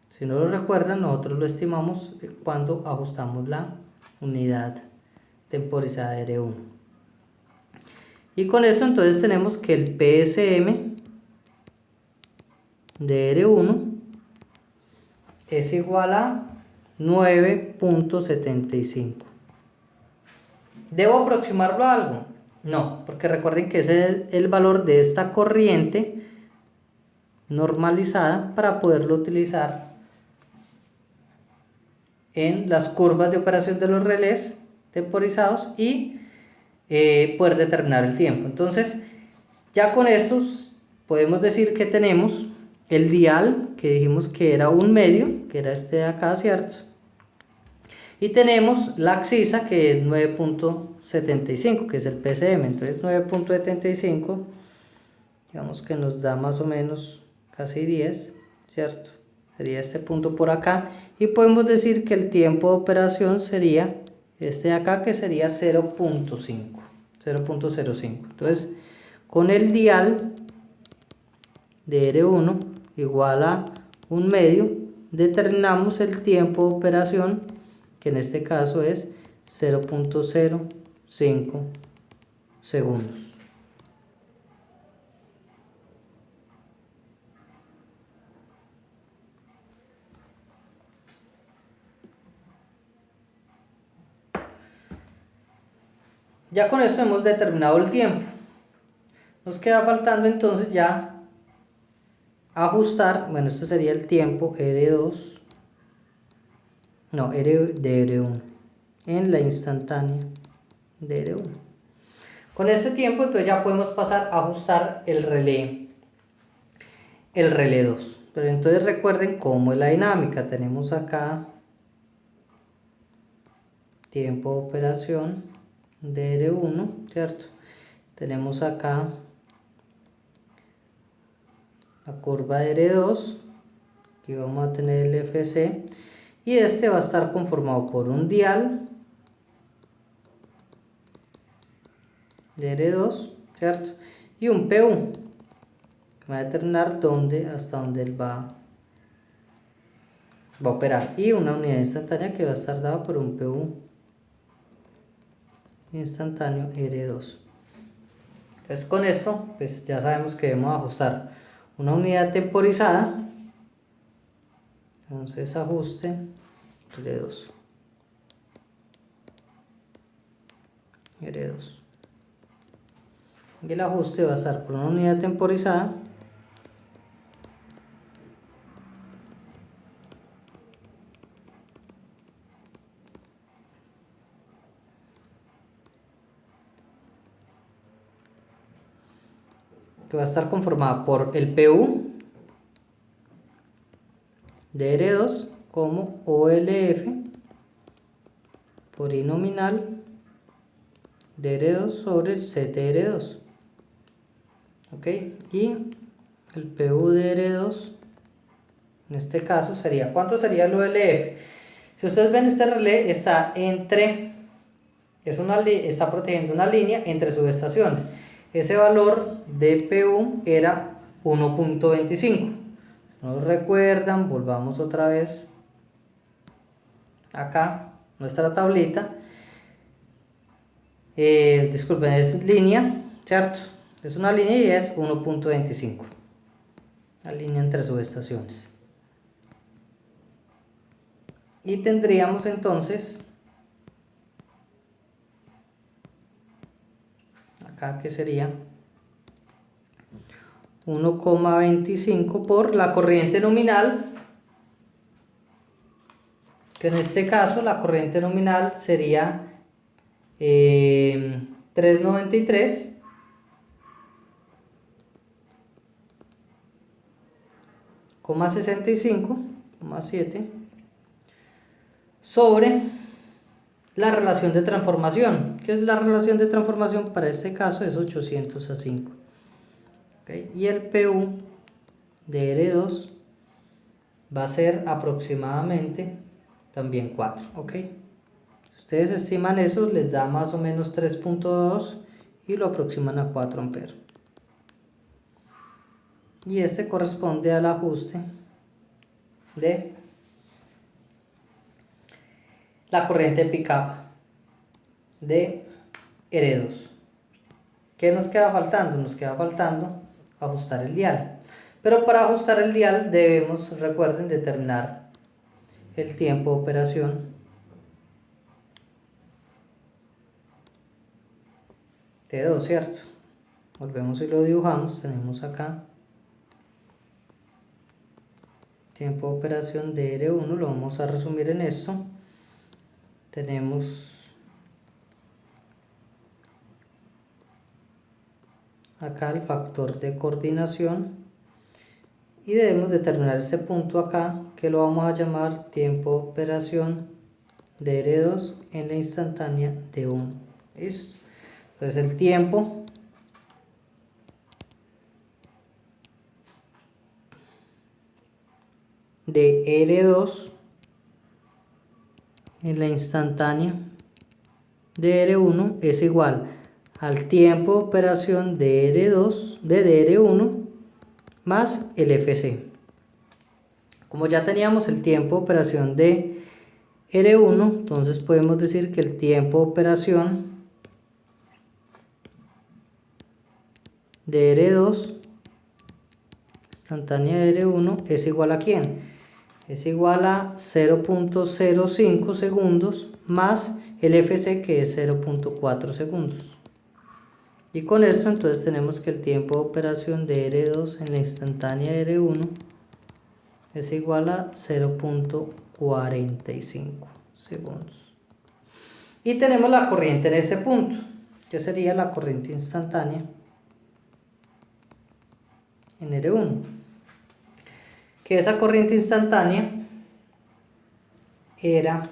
Si no lo recuerdan, nosotros lo estimamos cuando ajustamos la unidad temporizada de R1. Y con eso entonces tenemos que el PSM de R1 es igual a 9.75. ¿Debo aproximarlo a algo? No, porque recuerden que ese es el valor de esta corriente normalizada para poderlo utilizar en las curvas de operación de los relés temporizados y poder determinar el tiempo. Entonces, ya con estos podemos decir que tenemos el dial, que dijimos que era un medio, que era este de acá, ¿cierto? Y tenemos la axisa, que es 9.75, que es el PSM. Entonces 9.75, digamos que nos da más o menos casi 10, ¿cierto? Sería este punto por acá. Y podemos decir que el tiempo de operación sería este de acá, que sería 0.05. Entonces, con el dial de R1 igual a un medio, determinamos el tiempo de operación, que en este caso es 0.05 segundos. Ya con esto hemos determinado el tiempo. Nos queda faltando entonces ya ajustar, bueno, esto sería el tiempo R2, no, R de R1, en la instantánea de R1. Con este tiempo entonces ya podemos pasar a ajustar el relé 2. Pero entonces recuerden cómo es la dinámica. Tenemos acá tiempo de operación de R1, ¿cierto? Tenemos acá la curva de R2, aquí vamos a tener el FC, y este va a estar conformado por un dial de R2, ¿cierto? Y un PU, va a determinar hasta dónde él va a operar, y una unidad instantánea que va a estar dada por un PU instantáneo R2. Entonces con esto pues ya sabemos que debemos ajustar una unidad temporizada. Entonces ajuste R2, R2, y el ajuste va a estar por una unidad temporizada que va a estar conformada por el PU de R2 como OLF por I nominal de R2 sobre el CTR2, ok, y el PU de R2 en este caso sería, ¿cuánto sería el OLF? Si ustedes ven, este relé está está protegiendo una línea entre subestaciones. Ese valor de PU era 1.25. ¿No recuerdan? Volvamos otra vez acá, nuestra tablita. Disculpen, es línea, ¿cierto? Es una línea y es 1.25. La línea entre subestaciones. Y tendríamos entonces acá que sería 1,25 por la corriente nominal, que en este caso la corriente nominal sería 393,65,7 sobre la relación de transformación. ¿Qué es la relación de transformación? Para este caso es 800/5. ¿Okay? Y el PU de R2 va a ser aproximadamente también 4. ¿Ok? Ustedes estiman eso, les da más o menos 3.2 y lo aproximan a 4 amperes. Y este corresponde al ajuste de la corriente pick-up de R2. ¿Qué nos queda faltando? Nos queda faltando ajustar el dial. Pero para ajustar el dial debemos, recuerden, determinar el tiempo de operación T2, ¿cierto? Volvemos y lo dibujamos. Tenemos acá tiempo de operación de R1, lo vamos a resumir en esto. Tenemos acá el factor de coordinación y debemos determinar este punto acá que lo vamos a llamar tiempo de operación de R2 en la instantánea de 1. ¿Listo? Entonces el tiempo de R2 en la instantánea de R1 es igual al tiempo de operación de R2 de R1 más el FC. Como ya teníamos el tiempo de operación de R1, entonces podemos decir que el tiempo de operación de R2 instantánea de R1 es igual a ¿quién? Es igual a 0.05 segundos más el FC, que es 0.4 segundos. Y con esto entonces tenemos que el tiempo de operación de R2 en la instantánea R1 es igual a 0.45 segundos. Y tenemos la corriente en este punto, que sería la corriente instantánea en R1. Que esa corriente instantánea era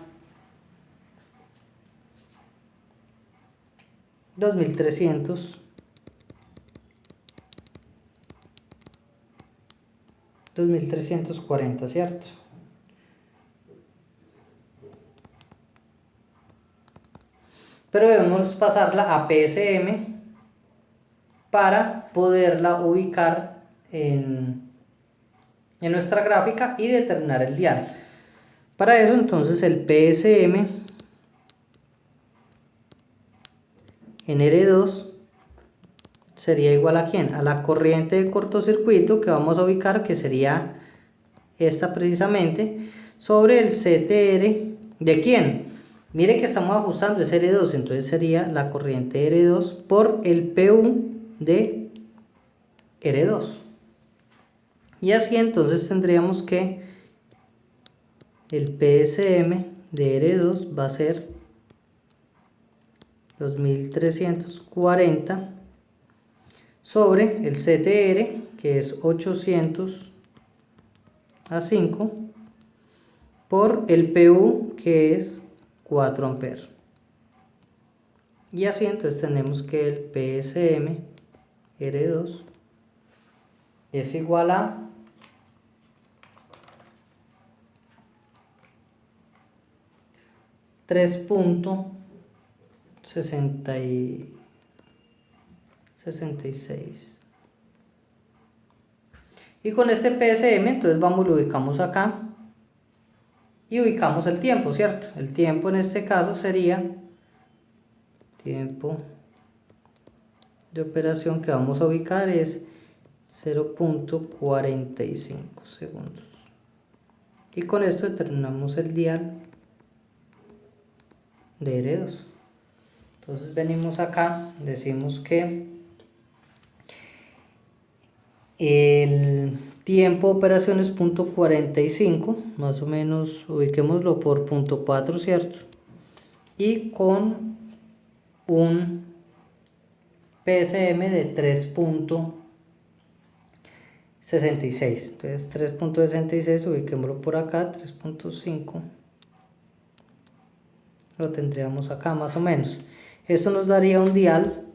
2340, ¿cierto? Pero debemos pasarla a PSM para poderla ubicar en nuestra gráfica y determinar el dial. Para eso entonces el PSM en R2 sería igual a ¿quién? A la corriente de cortocircuito que vamos a ubicar, que sería esta precisamente, sobre el CTR de ¿quién? Mire que estamos ajustando ese R2, entonces sería la corriente R2 por el PU de R2. Y así entonces tendríamos que el PSM de R2 va a ser 2340 sobre el CTR, que es 800 a 5, por el PU, que es 4 amperes. Y así entonces tenemos que el PSM R2 es igual a 3.66. Y con este PSM entonces vamos, lo ubicamos acá y ubicamos el tiempo, ¿cierto? El tiempo en este caso sería tiempo de operación que vamos a ubicar es 0.45 segundos. Y con esto determinamos el dial de R2. Entonces venimos acá, decimos que el tiempo de operación es 0.45, más o menos ubiquémoslo por 0.4, ¿cierto? Y con un PSM de 3.66. Entonces 3.66 ubiquémoslo por acá, 3.5 lo tendríamos acá más o menos. Eso nos daría un dial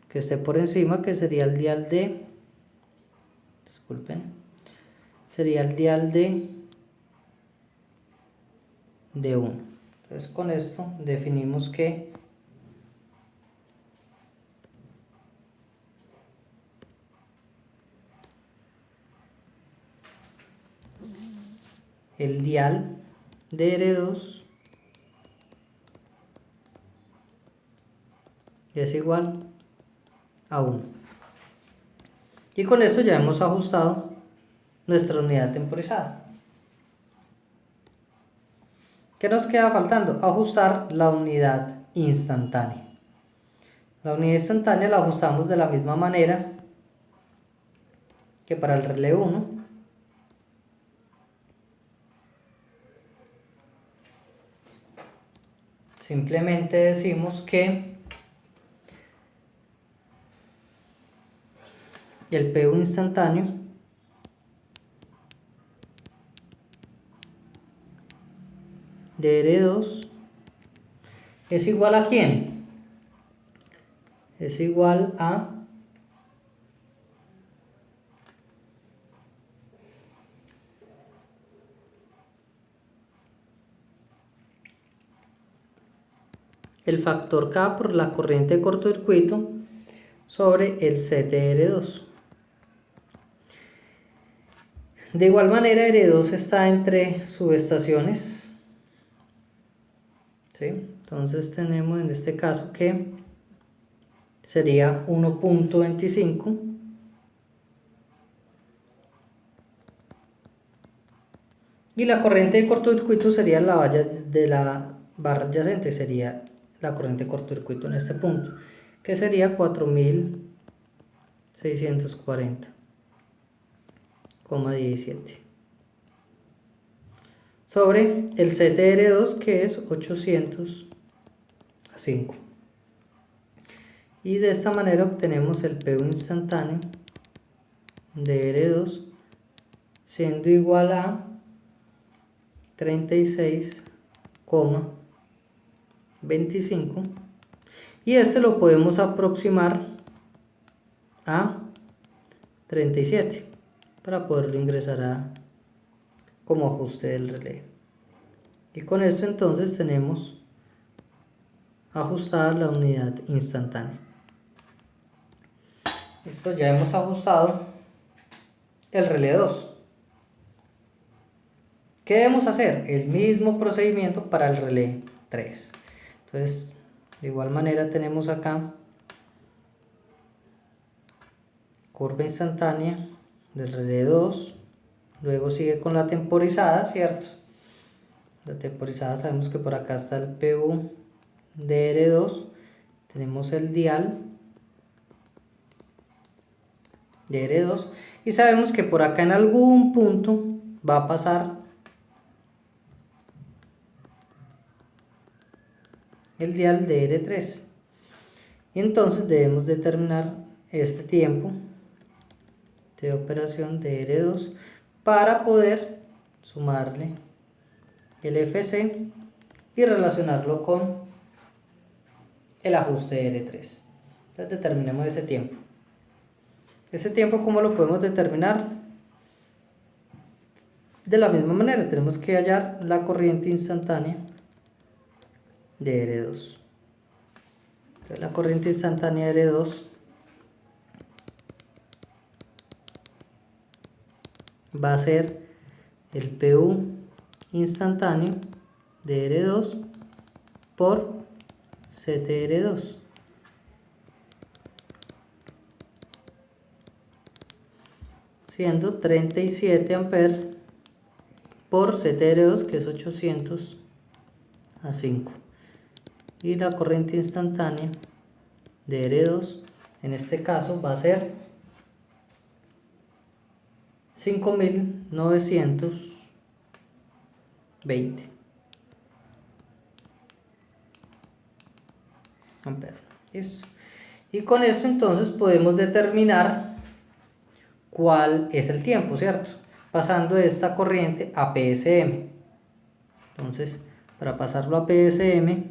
que esté por encima, que sería el dial de, disculpen, sería el dial de 1. Entonces con esto definimos que el dial de R2 es igual a 1. Y con esto ya hemos ajustado nuestra unidad temporizada. ¿Qué nos queda faltando? Ajustar la unidad instantánea. La unidad instantánea la ajustamos de la misma manera que para el relé 1. Simplemente decimos que el PU instantáneo de R2 es igual a ¿quién? Es igual a el factor K por la corriente de cortocircuito sobre el CTR2. De igual manera, R2 está entre subestaciones, ¿sí? Entonces tenemos en este caso que sería 1.25 y la corriente de cortocircuito sería la valla de la barra adyacente, sería la corriente de cortocircuito en este punto, que sería 4640,17 sobre el CTR2 que es 800/5. Y de esta manera obtenemos el PU instantáneo de R2 siendo igual a 36,25, y este lo podemos aproximar a 37 para poderlo ingresar como ajuste del relé. Y con esto entonces tenemos ajustada la unidad instantánea. Listo, ya hemos ajustado el relé 2. ¿Qué debemos hacer? El mismo procedimiento para el relé 3. Entonces, de igual manera tenemos acá curva instantánea del relé 2. Luego sigue con la temporizada, ¿cierto? La temporizada sabemos que por acá está el PU de R2. Tenemos el dial de R2. Y sabemos que por acá en algún punto va a pasar el dial de R3. Y entonces debemos determinar este tiempo de operación de R2 para poder sumarle el FC y relacionarlo con el ajuste de R3. Entonces determinemos ese tiempo. Ese tiempo, ¿cómo lo podemos determinar? De la misma manera, tenemos que hallar la corriente instantánea de R2. Entonces, la corriente instantánea de R2 va a ser el PU instantáneo de R2 por CTR2. Siendo 37 amperes por CTR2, que es 800/5. Y la corriente instantánea de R2 en este caso va a ser 5920 amperes. Eso. Y con eso entonces podemos determinar cuál es el tiempo, ¿cierto? Pasando de esta corriente a PSM. Entonces, para pasarlo a PSM,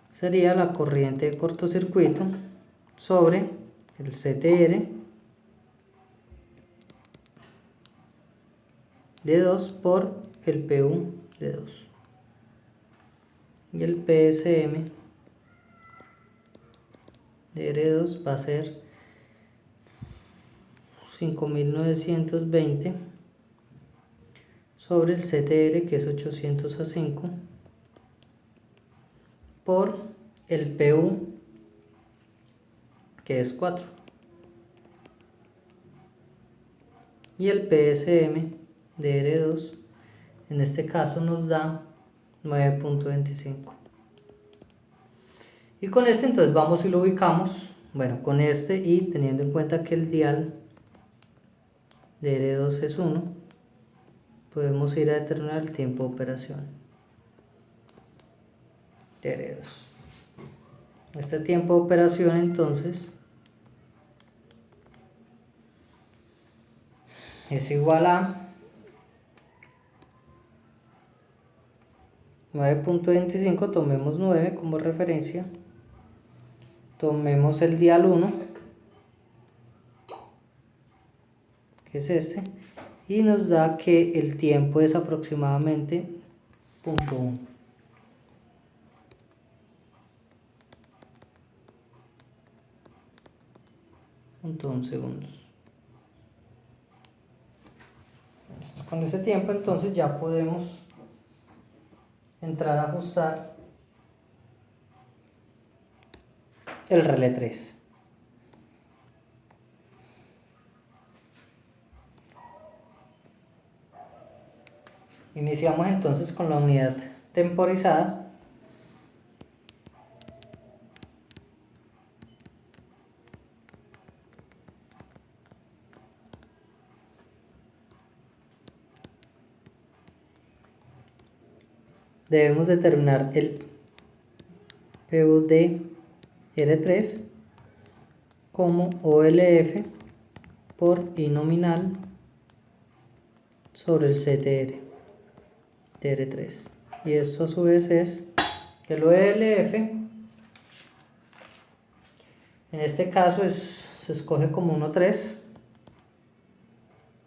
sería la corriente de cortocircuito sobre el CTR de 2 por el PU de 2. Y el PSM de R2 va a ser 5920 sobre el CTR, que es 800/5, por el PU, que es 4, y el PSM de R2 en este caso nos da 9.25. Y con este entonces vamos y lo ubicamos, bueno, con este, y teniendo en cuenta que el dial de R2 es 1, podemos ir a determinar el tiempo de operación de R2. Este tiempo de operación entonces es igual a 9.25, tomemos 9 como referencia, tomemos el dial 1, que es este, y nos da que el tiempo es aproximadamente 0.1. segundos. Listo. Con ese tiempo entonces ya podemos entrar a ajustar el relé 3. Iniciamos entonces con la unidad temporizada, debemos determinar el PU de R3 como OLF por I nominal sobre el CTR de R3, y esto a su vez es que el OLF en este caso se escoge como 1.3,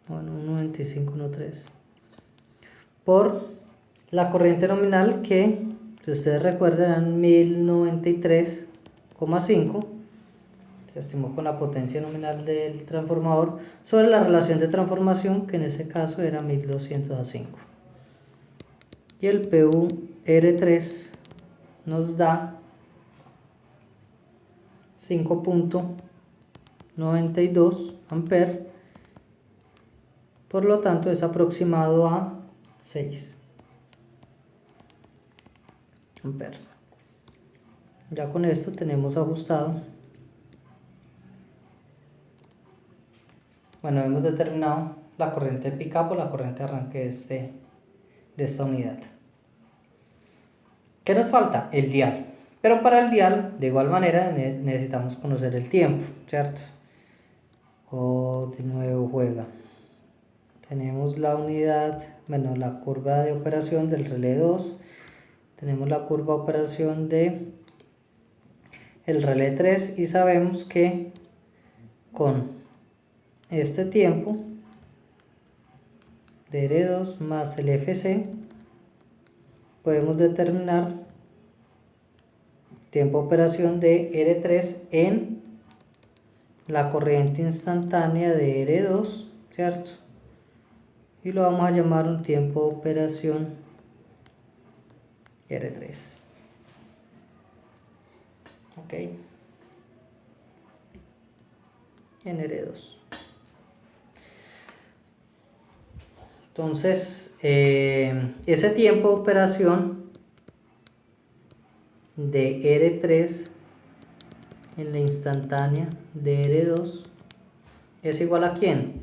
bueno, 1.25, 1.3 por la corriente nominal que, si ustedes recuerdan, eran 1093,5, se estimó con la potencia nominal del transformador, sobre la relación de transformación que en ese caso era 1200/5. Y el PU R3 nos da 5.92 amperes, por lo tanto es aproximado a 6 amperes. Ya con esto tenemos ajustado, bueno, hemos determinado la corriente de pick-up o la corriente de arranque de esta unidad. ¿Qué nos falta? El dial. Pero para el dial, de igual manera, necesitamos conocer el tiempo, ¿cierto? De nuevo juega. Tenemos la unidad, bueno, la curva de operación del relé 2. Tenemos la curva de operación de el relé 3 y sabemos que con este tiempo de R2 más el FC podemos determinar tiempo de operación de R3 en la corriente instantánea de R2, ¿cierto? Y lo vamos a llamar un tiempo de operación R3. Ok, en R2. Entonces, ese tiempo de operación de R3 en la instantánea de R2 es igual a ¿quién?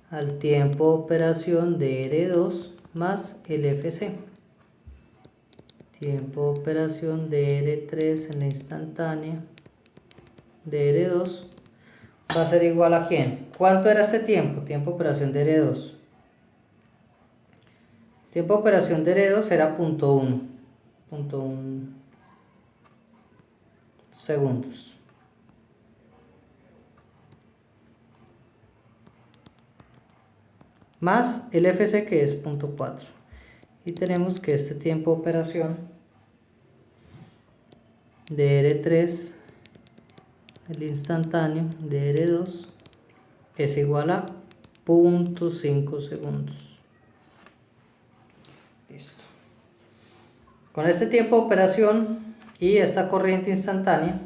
Al tiempo de operación de R2 más el FC. Tiempo de operación de R3 en la instantánea de R2 va a ser igual a ¿quién? ¿Cuánto era este tiempo? Tiempo de operación de R2. Tiempo de operación de R2 era 0.1 segundos. Más el FC, que es 0.4. Y tenemos que este tiempo de operación de R3, el instantáneo de R2, es igual a 0.5 segundos. Listo. Con este tiempo de operación y esta corriente instantánea,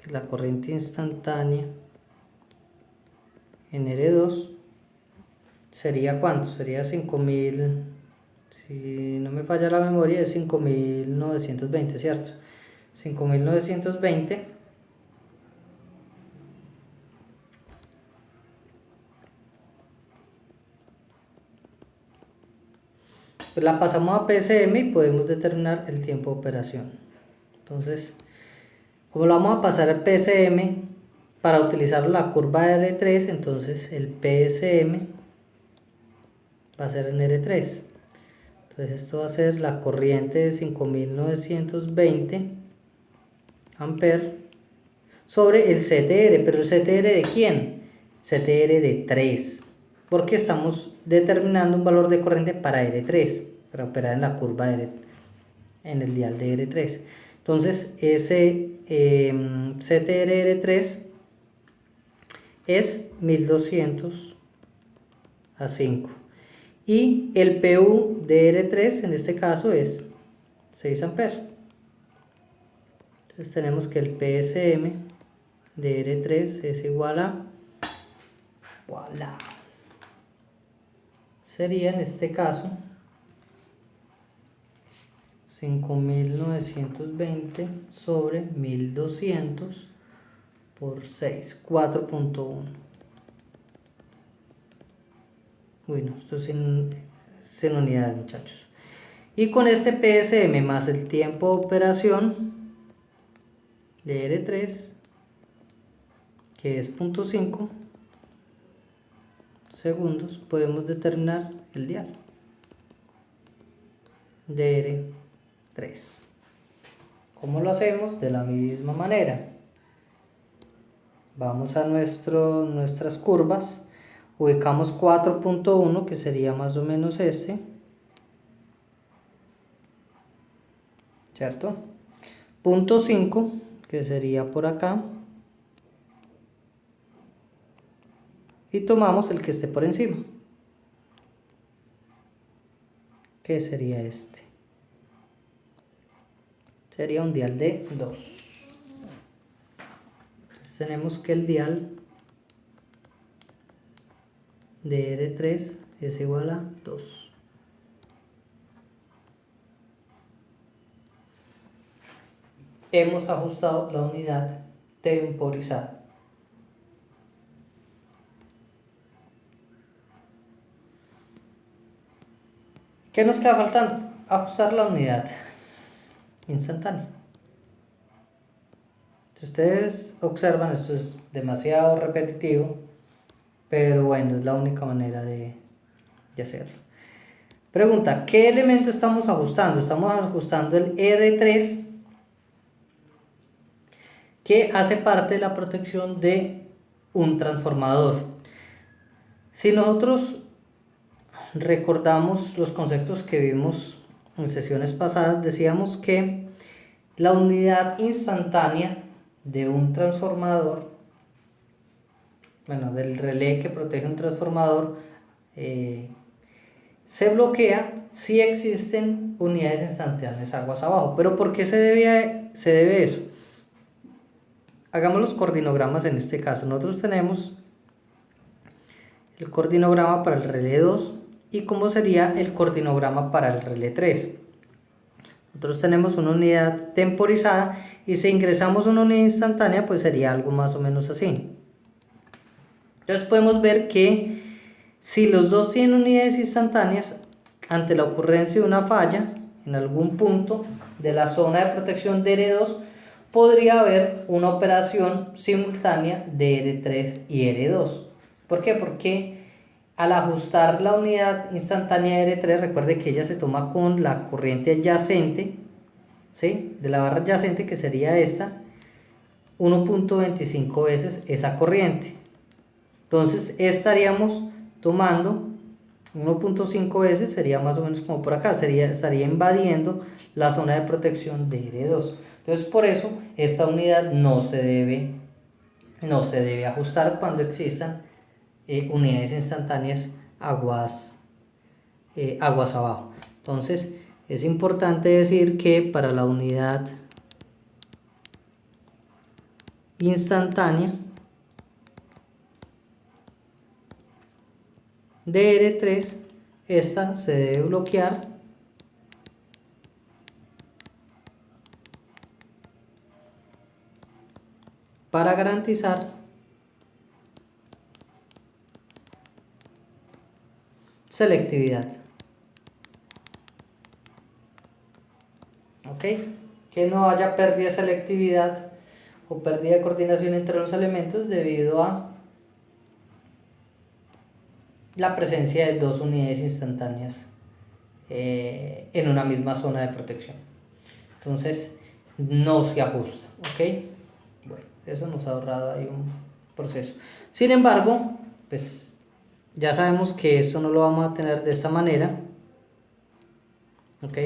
que la corriente instantánea en R2 sería ¿cuánto? Sería 5000, si no me falla la memoria, es 5920, ¿cierto? 5920 pues la pasamos a PSM y podemos determinar el tiempo de operación. Entonces, como lo vamos a pasar al PSM para utilizar la curva de R3, entonces el PSM va a ser en R3. Entonces esto va a ser la corriente de 5920 amperes sobre el CTR. ¿Pero el CTR de quién? CTR de 3. Porque estamos determinando un valor de corriente para R3, para operar en la curva en el dial de R3. Entonces ese CTR R3 es 1200/5. Y el PU de R3 en este caso es 6 amperes. Entonces tenemos que el PSM de R3 es igual a, sería en este caso 5.920 sobre 1.200 por 6, 4.1. Bueno, esto es sin unidades, muchachos. Y con este PSM más el tiempo de operación de R3, que es 0.5 segundos, podemos determinar el dial de R3. ¿Cómo lo hacemos? De la misma manera. Vamos a nuestras curvas, ubicamos 4.1, que sería más o menos este, ¿cierto? 0.5, que sería por acá, y tomamos el que esté por encima, que sería este. Sería un dial de 2. Entonces tenemos que el dial de R3 es igual a 2. Hemos ajustado la unidad temporizada. ¿Qué nos queda faltando? Ajustar la unidad instantánea. Si ustedes observan, esto es demasiado repetitivo, pero bueno, es la única manera de hacerlo. Pregunta, ¿qué elemento estamos ajustando? Estamos ajustando el R3, que hace parte de la protección de un transformador. Si nosotros recordamos los conceptos que vimos en sesiones pasadas, decíamos que la unidad instantánea de un transformador, bueno, del relé que protege un transformador, se bloquea si existen unidades instantáneas aguas abajo. ¿Pero por qué se debe eso? Hagamos los coordinogramas en este caso. Nosotros tenemos el coordinograma para el relé 2 y cómo sería el coordinograma para el relé 3. Nosotros tenemos una unidad temporizada y si ingresamos una unidad instantánea, pues sería algo más o menos así. Entonces podemos ver que si los dos tienen unidades instantáneas, ante la ocurrencia de una falla en algún punto de la zona de protección de R2, podría haber una operación simultánea de R3 y R2. ¿Por qué? Porque al ajustar la unidad instantánea de R3, recuerde que ella se toma con la corriente adyacente, ¿sí?, de la barra adyacente, que sería esta, 1.25 veces esa corriente. Entonces estaríamos tomando 1.5 veces, sería más o menos como por acá, estaría invadiendo la zona de protección de R2. Entonces por eso esta unidad no se debe ajustar cuando existan unidades instantáneas aguas abajo. Entonces es importante decir que para la unidad instantánea de R3, esta se debe bloquear para garantizar selectividad. ¿Ok? Que no haya pérdida de selectividad o pérdida de coordinación entre los elementos debido a la presencia de dos unidades instantáneas en una misma zona de protección. Entonces no se ajusta, ¿ok? Bueno, eso nos ha ahorrado ahí un proceso. Sin embargo, pues ya sabemos que eso no lo vamos a tener de esta manera, ¿ok?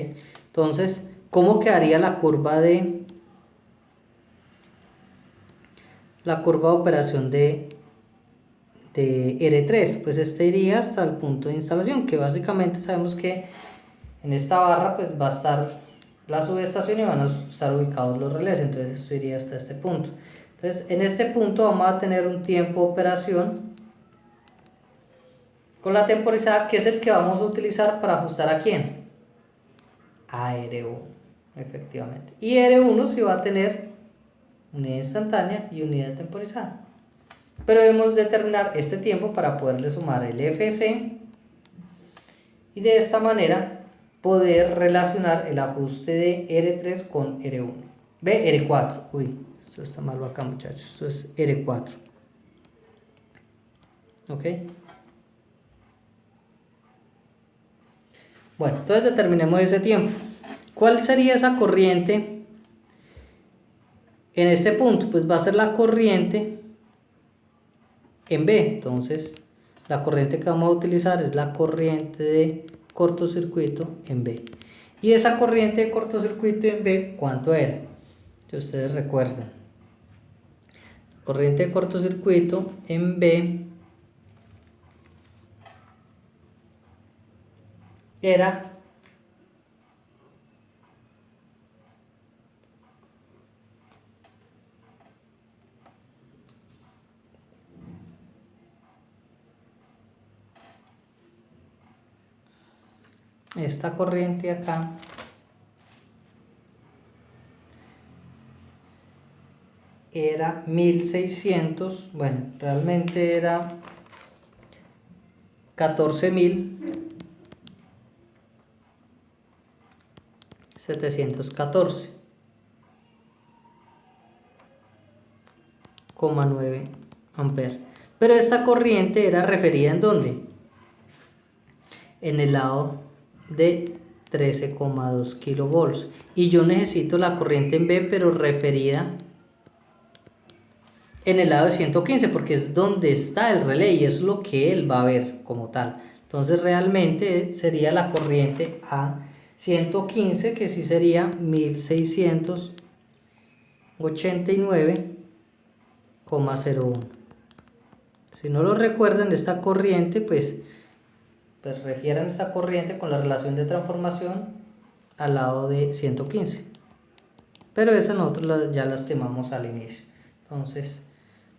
Entonces, ¿cómo quedaría la curva de operación de R3? Pues este iría hasta el punto de instalación, que básicamente sabemos que en esta barra pues va a estar la subestación y van a estar ubicados los relés. Entonces esto iría hasta este punto. Entonces en este punto vamos a tener un tiempo de operación con la temporizada, que es el que vamos a utilizar para ajustar a ¿quién? A R1. efectivamente. Y R1 sí va a tener unidad instantánea y unidad temporizada. Pero debemos determinar este tiempo para poderle sumar el FC y de esta manera poder relacionar el ajuste de R3 con R1. Ve, R4. Uy, esto está malo acá, muchachos. Esto es R4. ¿Ok? Bueno, entonces determinemos ese tiempo. ¿Cuál sería esa corriente en este punto? Pues va a ser la corriente en B. Entonces, la corriente que vamos a utilizar es la corriente de cortocircuito en B. Y esa corriente de cortocircuito en B, ¿cuánto era? Si ustedes recuerdan. La corriente de cortocircuito en B era esta corriente acá, era 1600, bueno, realmente era 14.714,9 amperes. Pero esta corriente era referida ¿en dónde? En el lado de 13,2 kilovolts. Y yo necesito la corriente en B, pero referida en el lado de 115, porque es donde está el relé y es lo que él va a ver como tal. Entonces realmente sería la corriente a 115, que sí sería 1689,01. Si no lo recuerdan, esta corriente, pues refieran esta corriente con la relación de transformación al lado de 115. Pero esa nosotros ya la estimamos al inicio. Entonces,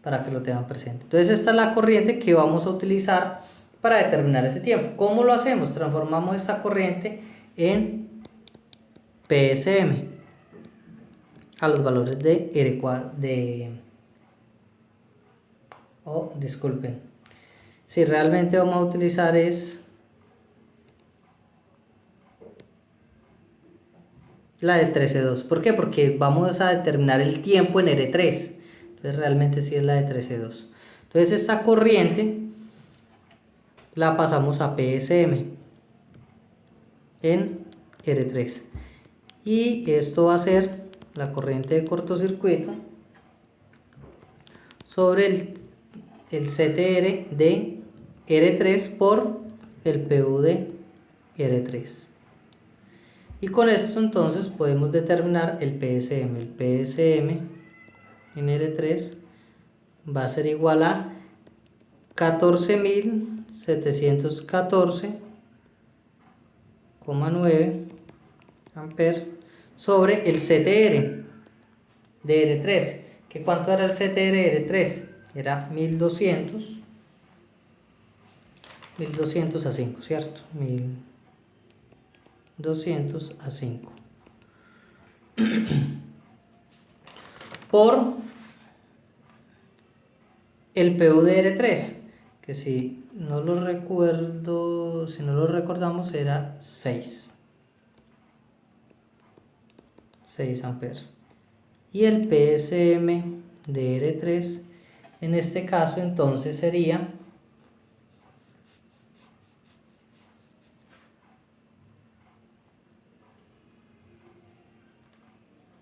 para que lo tengan presente. Entonces, esta es la corriente que vamos a utilizar para determinar ese tiempo. ¿Cómo lo hacemos? Transformamos esta corriente en PSM a los valores de R4 disculpen. Si realmente vamos a utilizar es la de 13.2. ¿Por qué? Porque vamos a determinar el tiempo en R3. Entonces realmente sí es la de 13.2. Entonces esta corriente la pasamos a PSM en R3. Y esto va a ser la corriente de cortocircuito sobre el CTR de R3 por el PU de R3. Y con esto entonces podemos determinar el PSM. El PSM en R3 va a ser igual a 14.714,9 amperes sobre el CTR de R3. ¿Que cuánto era el CTR de R3? Era 1200 a 5, ¿cierto? 1200 a 5 por el PU de R3, que si no lo recuerdo, si no lo recordamos, era 6 amperes. Y el PSM de R3 en este caso entonces sería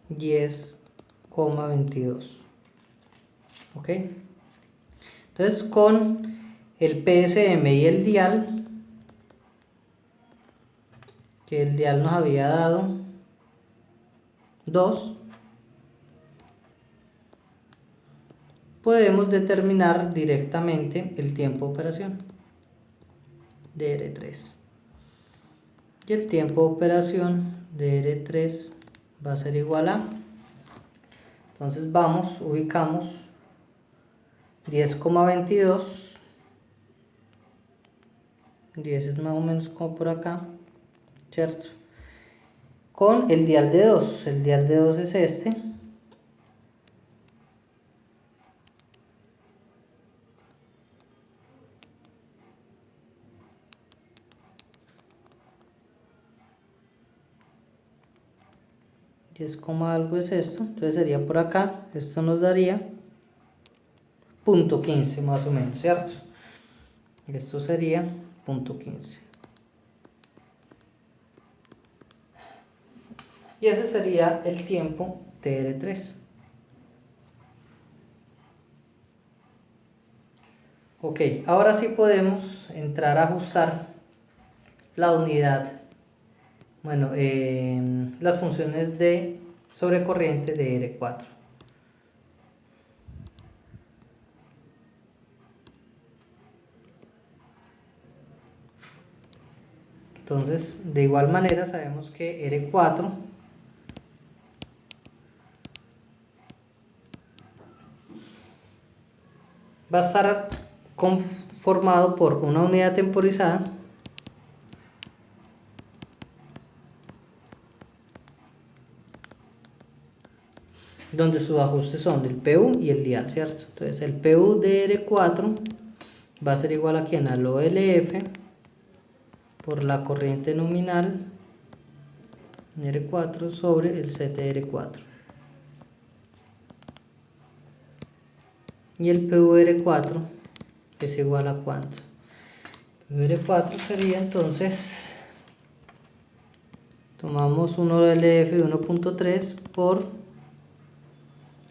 10,22. ¿Ok? Entonces con el PSM y el dial, que el dial nos había dado 2, podemos determinar directamente el tiempo de operación de R3. Y el tiempo de operación de R3 va a ser igual a, entonces vamos, ubicamos 10,22, 10 es más o menos como por acá, ¿cierto? con el dial de 2. El dial de 2 es este. Algo es esto, entonces sería por acá, esto nos daría punto 15 más o menos, ¿cierto? Esto sería punto 15. Y ese sería el tiempo de R3. Ok, ahora sí podemos entrar a ajustar la unidad, bueno, las funciones de sobrecorriente de R4. Entonces, de igual manera sabemos que R4 va a estar conformado por una unidad temporizada donde sus ajustes son el PU y el dial, ¿cierto? Entonces el PU de R4 va a ser igual aquí al OLF por la corriente nominal R4 sobre el CTR4. Y el PUR4 es igual a ¿cuánto? PUR4 sería entonces, tomamos un OLF de 1.3 por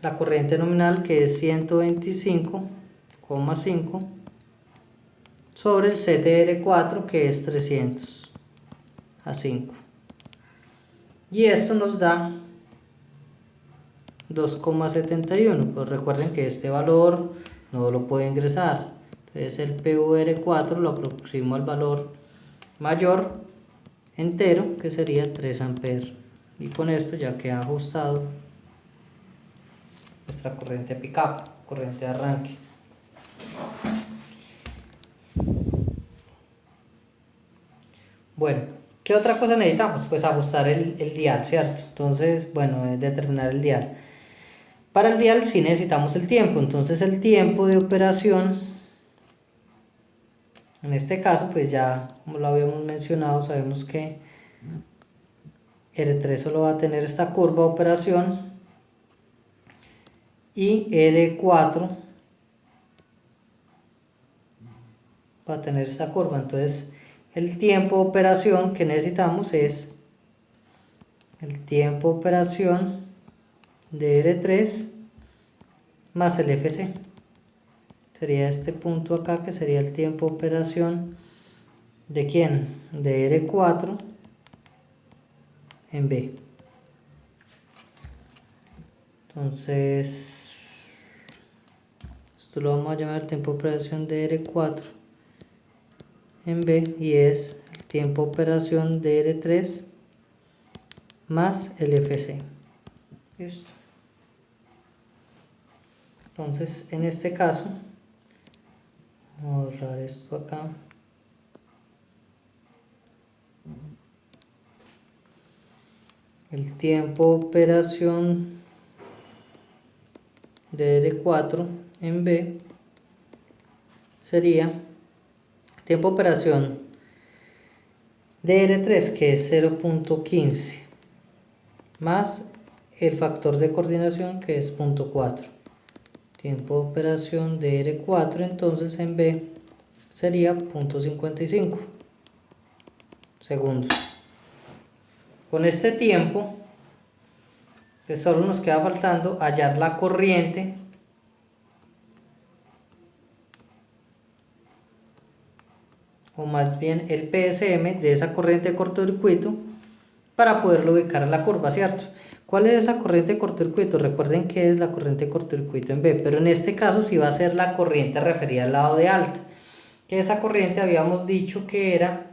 la corriente nominal que es 125,5 sobre el CTR4 que es 300 a 5. Y esto nos da 2,71. Pues recuerden que este valor no lo puedo ingresar. Entonces el PUR4 lo aproximo al valor mayor entero, que sería 3 amperes. Y con esto ya queda ajustado nuestra corriente pick-up, corriente de arranque. Bueno, ¿qué otra cosa necesitamos? Pues ajustar el dial, ¿cierto? Entonces, bueno, determinar el dial. Para el dial sí necesitamos el tiempo, entonces el tiempo de operación, en este caso, pues ya como lo habíamos mencionado, sabemos que R3 solo va a tener esta curva de operación y R4 va a tener esta curva. Entonces el tiempo de operación que necesitamos es el tiempo de operación de R3 más el FC. Sería este punto acá que sería el tiempo de operación de ¿quién? De R4 en B. Entonces esto lo vamos a llamar tiempo de operación de R4 en B y es el tiempo de operación de R3 más el FC. Listo. Entonces en este caso vamos a borrar esto acá. El tiempo de operación de R4 en B sería tiempo de operación de R3 que es 0.15 más el factor de coordinación que es 0.4. Tiempo de operación de R4 entonces en B sería 0.55 segundos. Con este tiempo que solo nos queda faltando hallar la corriente o más bien el PSM de esa corriente de cortocircuito para poderlo ubicar en la curva, ¿cierto? ¿Cuál es esa corriente de cortocircuito? Recuerden que es la corriente de cortocircuito en B, pero en este caso sí va a ser la corriente referida al lado de alta, que esa corriente habíamos dicho que era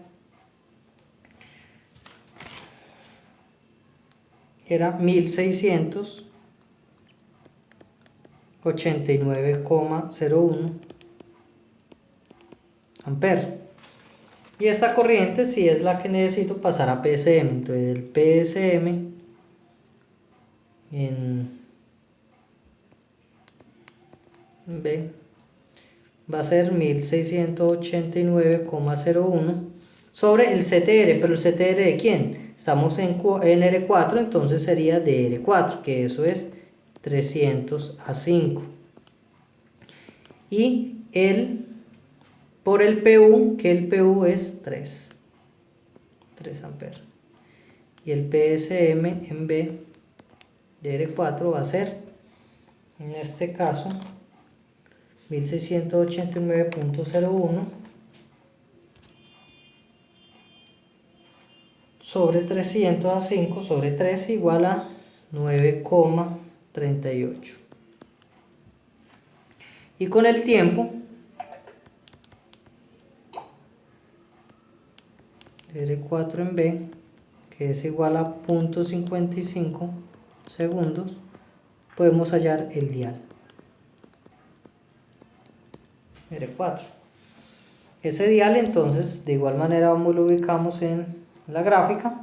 1689,01 amperes. Y esta corriente sí es la que necesito pasar a PSM. Entonces el PSM en B va a ser 1689,01 sobre el CTR. ¿Pero el CTR de quién? Estamos en R4, entonces sería de R4, que eso es 300 a 5. Y por el PU, que el PU es 3 amperes. Y el PSM en B de R4 va a ser, en este caso, 1689,01 sobre 300 a 5 sobre 3 igual a 9,38. Y con el tiempo, R4 en B, que es igual a 0,55 segundos, podemos hallar el dial R4. Ese dial, entonces, de igual manera lo ubicamos en la gráfica.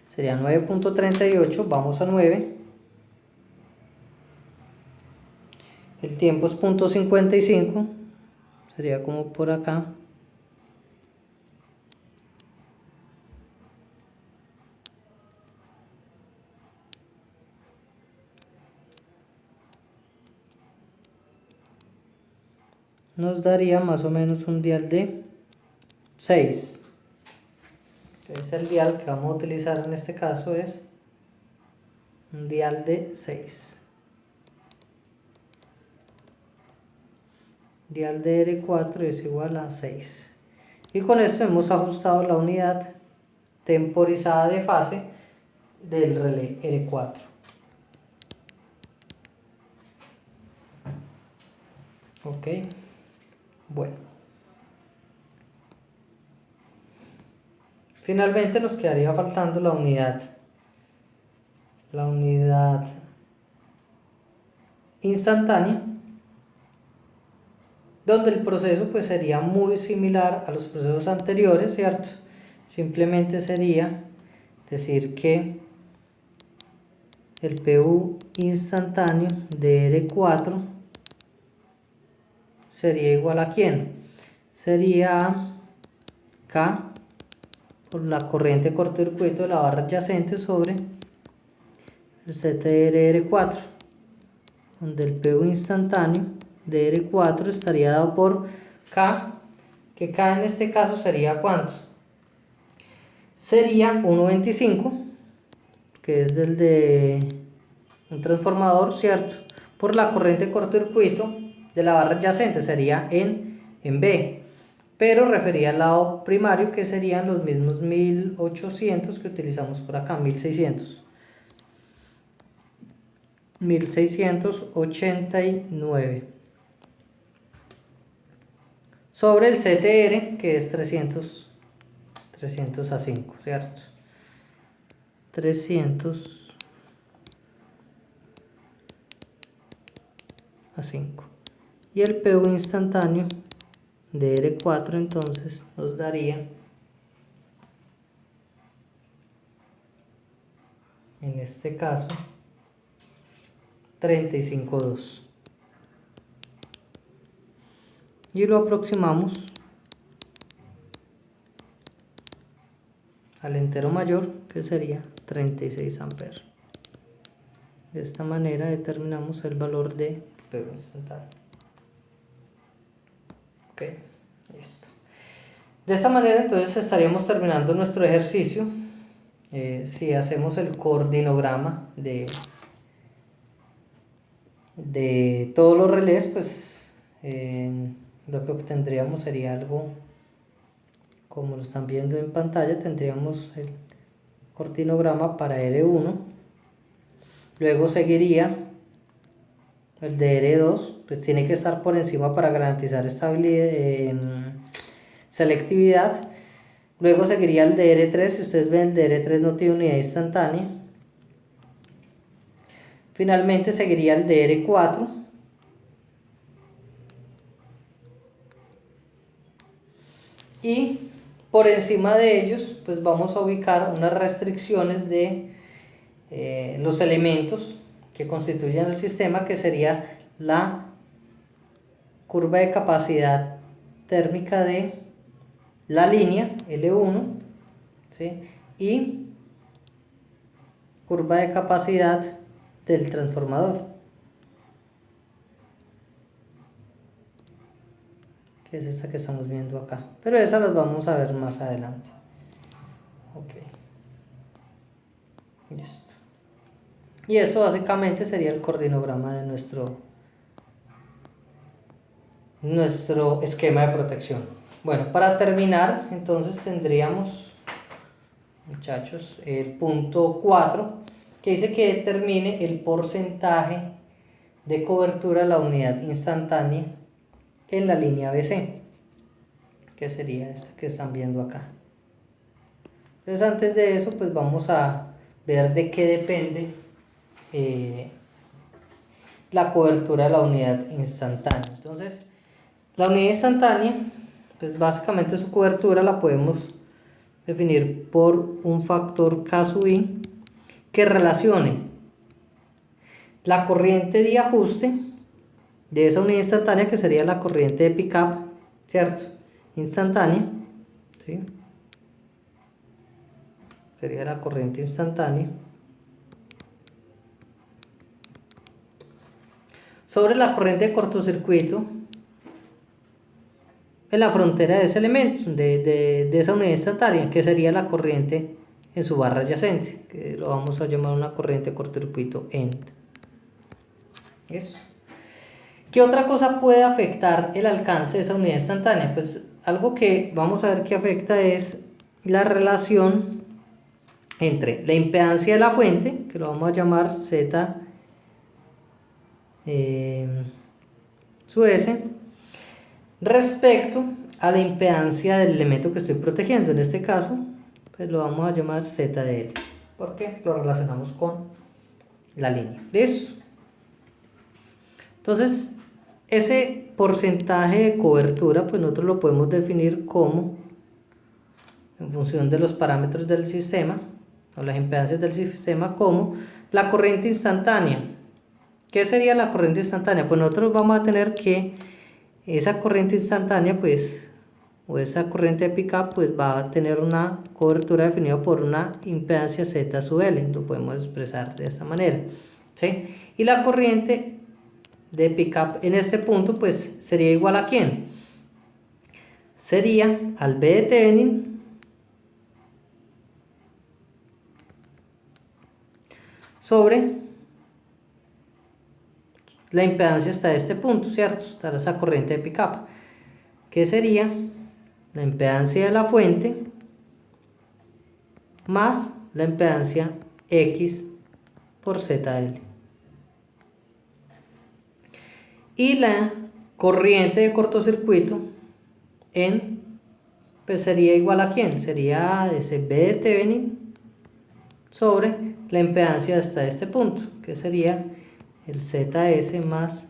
Sería 9,38, vamos a 9. El tiempo es 0,55, sería como por acá. Nos daría más o menos un dial de 6. Entonces el dial que vamos a utilizar en este caso es un dial de 6. Dial de R4 es igual a 6. Y con esto hemos ajustado la unidad temporizada de fase del relé R4. Ok, bueno. Finalmente nos quedaría faltando la unidad instantánea, donde el proceso pues sería muy similar a los procesos anteriores, ¿cierto? Simplemente sería decir que el PU instantáneo de R4 sería igual a ¿quién? Sería a K por la corriente de cortocircuito de la barra adyacente sobre el CTR R4, donde el PU instantáneo de R4 estaría dado por K, que K en este caso sería ¿cuánto? Sería 1,25, que es del de un transformador, ¿cierto? Por la corriente de cortocircuito de la barra adyacente, sería en B, pero refería al lado primario, que serían los mismos 1800 que utilizamos por acá, 1689 sobre el CTR, que es 300 a 5, ¿cierto? 300 a 5. Y el PU instantáneo de R4 entonces nos daría, en este caso, 35,2. Y lo aproximamos al entero mayor, que sería 36 amperes. De esta manera determinamos el valor de PU instantáneo. Ok, listo. De esta manera entonces estaríamos terminando nuestro ejercicio. Si hacemos el coordinograma de todos los relés, pues lo que obtendríamos sería algo como lo están viendo en pantalla. Tendríamos el coordinograma para R1, luego seguiría el de R2, pues tiene que estar por encima para garantizar estabilidad, selectividad. Luego seguiría el de R3, si ustedes ven el de R3 no tiene unidad instantánea. Finalmente seguiría el de R4. y por encima de ellos pues vamos a ubicar unas restricciones de los elementos que constituyen el sistema, que sería la curva de capacidad térmica de la línea L1, ¿sí? Y curva de capacidad del transformador, que es esta que estamos viendo acá, pero esas las vamos a ver más adelante. Ok, listo. Y esto básicamente sería el coordinograma de nuestro esquema de protección. Bueno, para terminar, entonces tendríamos, muchachos, el punto 4, que dice que determine el porcentaje de cobertura de la unidad instantánea en la línea BC, que sería esta que están viendo acá. Entonces, antes de eso, pues vamos a ver de qué depende la cobertura de la unidad instantánea. Entonces, la unidad instantánea, pues básicamente su cobertura la podemos definir por un factor K sub I que relacione la corriente de ajuste de esa unidad instantánea, que sería la corriente de pickup, ¿cierto? Instantánea, ¿sí? Sería la corriente instantánea sobre la corriente de cortocircuito en la frontera de ese elemento, de esa unidad instantánea, que sería la corriente en su barra adyacente, que lo vamos a llamar una corriente de cortocircuito end. Eso. ¿Qué otra cosa puede afectar el alcance de esa unidad instantánea? Pues algo que vamos a ver que afecta es la relación entre la impedancia de la fuente, que lo vamos a llamar Z sub S, respecto a la impedancia del elemento que estoy protegiendo. En este caso, pues lo vamos a llamar Z de L, porque lo relacionamos con la línea. ¿Listo? Entonces, ese porcentaje de cobertura, pues nosotros lo podemos definir como, en función de los parámetros del sistema, o las impedancias del sistema, como la corriente instantánea. ¿Qué sería la corriente instantánea? Pues nosotros vamos a tener que esa corriente instantánea, pues, o esa corriente de pickup, pues va a tener una cobertura definida por una impedancia Z sub L, lo podemos expresar de esta manera, ¿sí? Y la corriente de pickup en este punto, pues, sería igual a ¿quién? Sería al B de Thevenin sobre la impedancia hasta este punto, ¿cierto? Hasta esa corriente de pickup, que sería la impedancia de la fuente más la impedancia X por ZL. Y la corriente de cortocircuito pues sería igual a ¿quién? Sería ese B de Thevenin sobre la impedancia hasta este punto, que sería el ZS más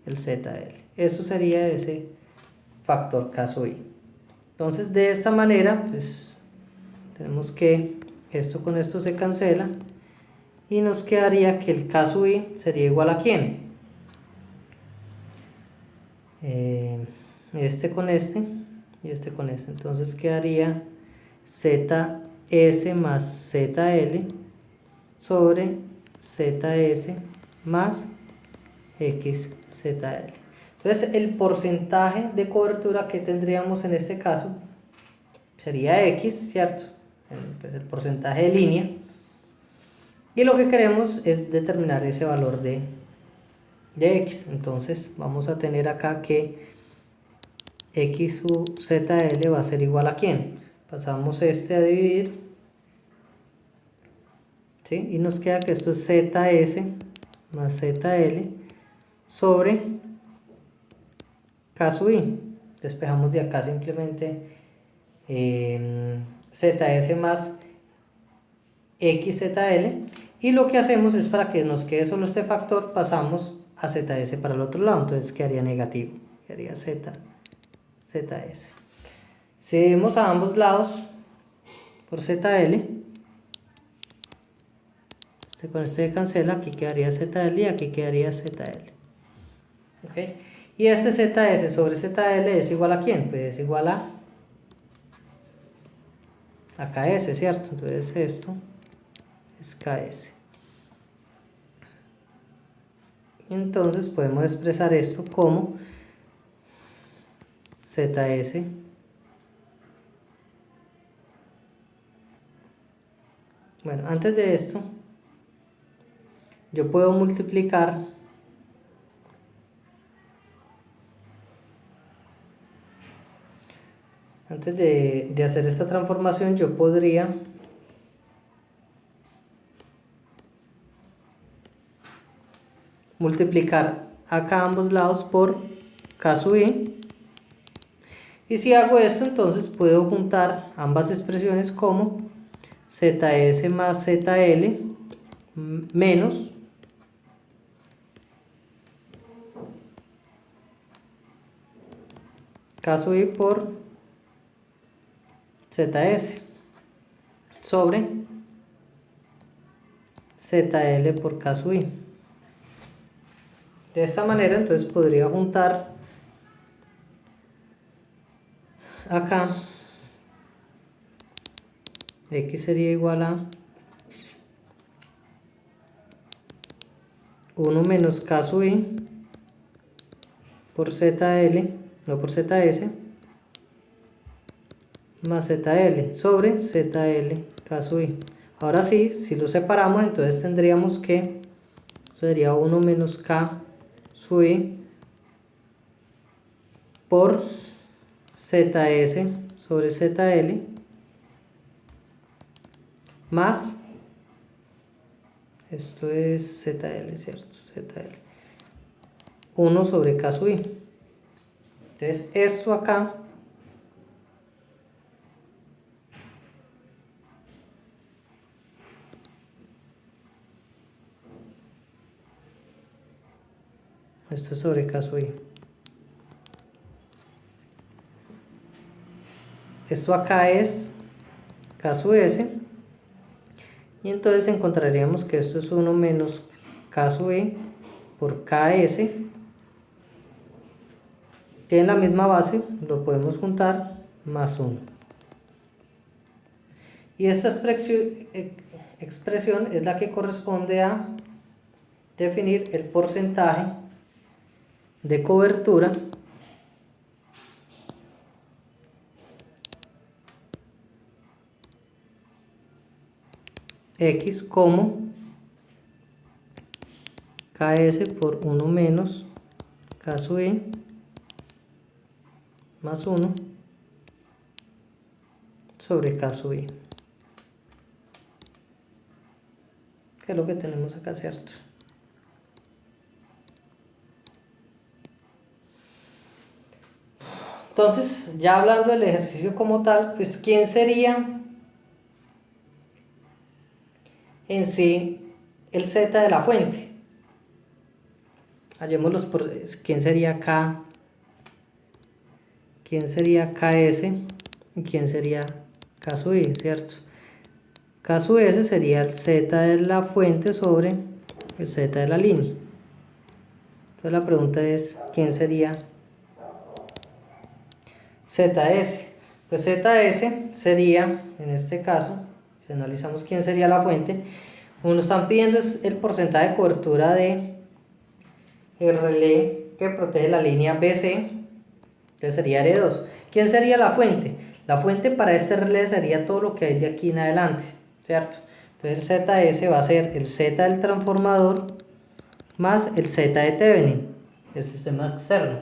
el ZL. Eso sería ese factor K sub I. Entonces, de esta manera, pues tenemos que esto con esto se cancela y nos quedaría que el K sub I sería igual a ¿quién? Este con este y este con este. Entonces quedaría ZS más ZL sobre ZS más XZL. Entonces el porcentaje de cobertura que tendríamos en este caso sería X, ¿cierto? Pues el porcentaje de línea. Y lo que queremos es determinar ese valor de X. Entonces vamos a tener acá que X sub ZL va a ser igual a ¿quién? Pasamos este a dividir, ¿sí? Y nos queda que esto es ZS más ZL sobre K sub I. Despejamos de acá simplemente ZS más XZL, y lo que hacemos es, para que nos quede solo este factor, pasamos a ZS para el otro lado, entonces quedaría negativo, quedaría ZS. Si dividimos a ambos lados por ZL, con este se cancela, aquí quedaría ZL y aquí quedaría ZL. ¿Ok? Y este ZS sobre ZL es igual a ¿quién? Pues es igual a KS, ¿cierto? Entonces esto es KS. Entonces podemos expresar esto como ZS bueno, antes de esto yo puedo multiplicar antes de hacer esta transformación yo podría multiplicar acá ambos lados por K sub I. Y si hago esto, entonces puedo juntar ambas expresiones como ZS más ZL menos K sub I por ZS sobre ZL por K sub I. De esta manera entonces podría juntar acá X sería igual a 1 menos K sub I por ZL, no por ZS, más ZL sobre ZL K sub I. Ahora sí, si lo separamos, entonces tendríamos que, eso sería 1 menos K sub I por ZS sobre ZL más, esto es ZL, ¿cierto? ZL. 1 sobre K sub I. Entonces esto acá esto es sobre K sub I. Esto acá es K sub S. Y entonces encontraríamos que esto es 1 menos K sub I por KS. Tienen la misma base, lo podemos juntar, más 1. Y esta expresión es la que corresponde a definir el porcentaje de cobertura X como KS por 1 menos K sub I más 1 sobre K sub I. Que es lo que tenemos acá, ¿cierto? Entonces, ya hablando del ejercicio como tal, pues ¿quién sería en sí el Z de la fuente? Hallémoslos por quién sería K, quién sería KS y quién sería K sub I, ¿cierto? K sub S sería el Z de la fuente sobre el Z de la línea. Entonces la pregunta es, ¿quién sería ZS? Pues ZS sería, en este caso, si analizamos quién sería la fuente, como nos están pidiendo es el porcentaje de cobertura de el relé que protege la línea BC, entonces sería R2. ¿Quién sería la fuente? La fuente para este relé sería todo lo que hay de aquí en adelante, ¿cierto? Entonces el ZS va a ser el Z del transformador más el Z de Thevenin, del sistema externo.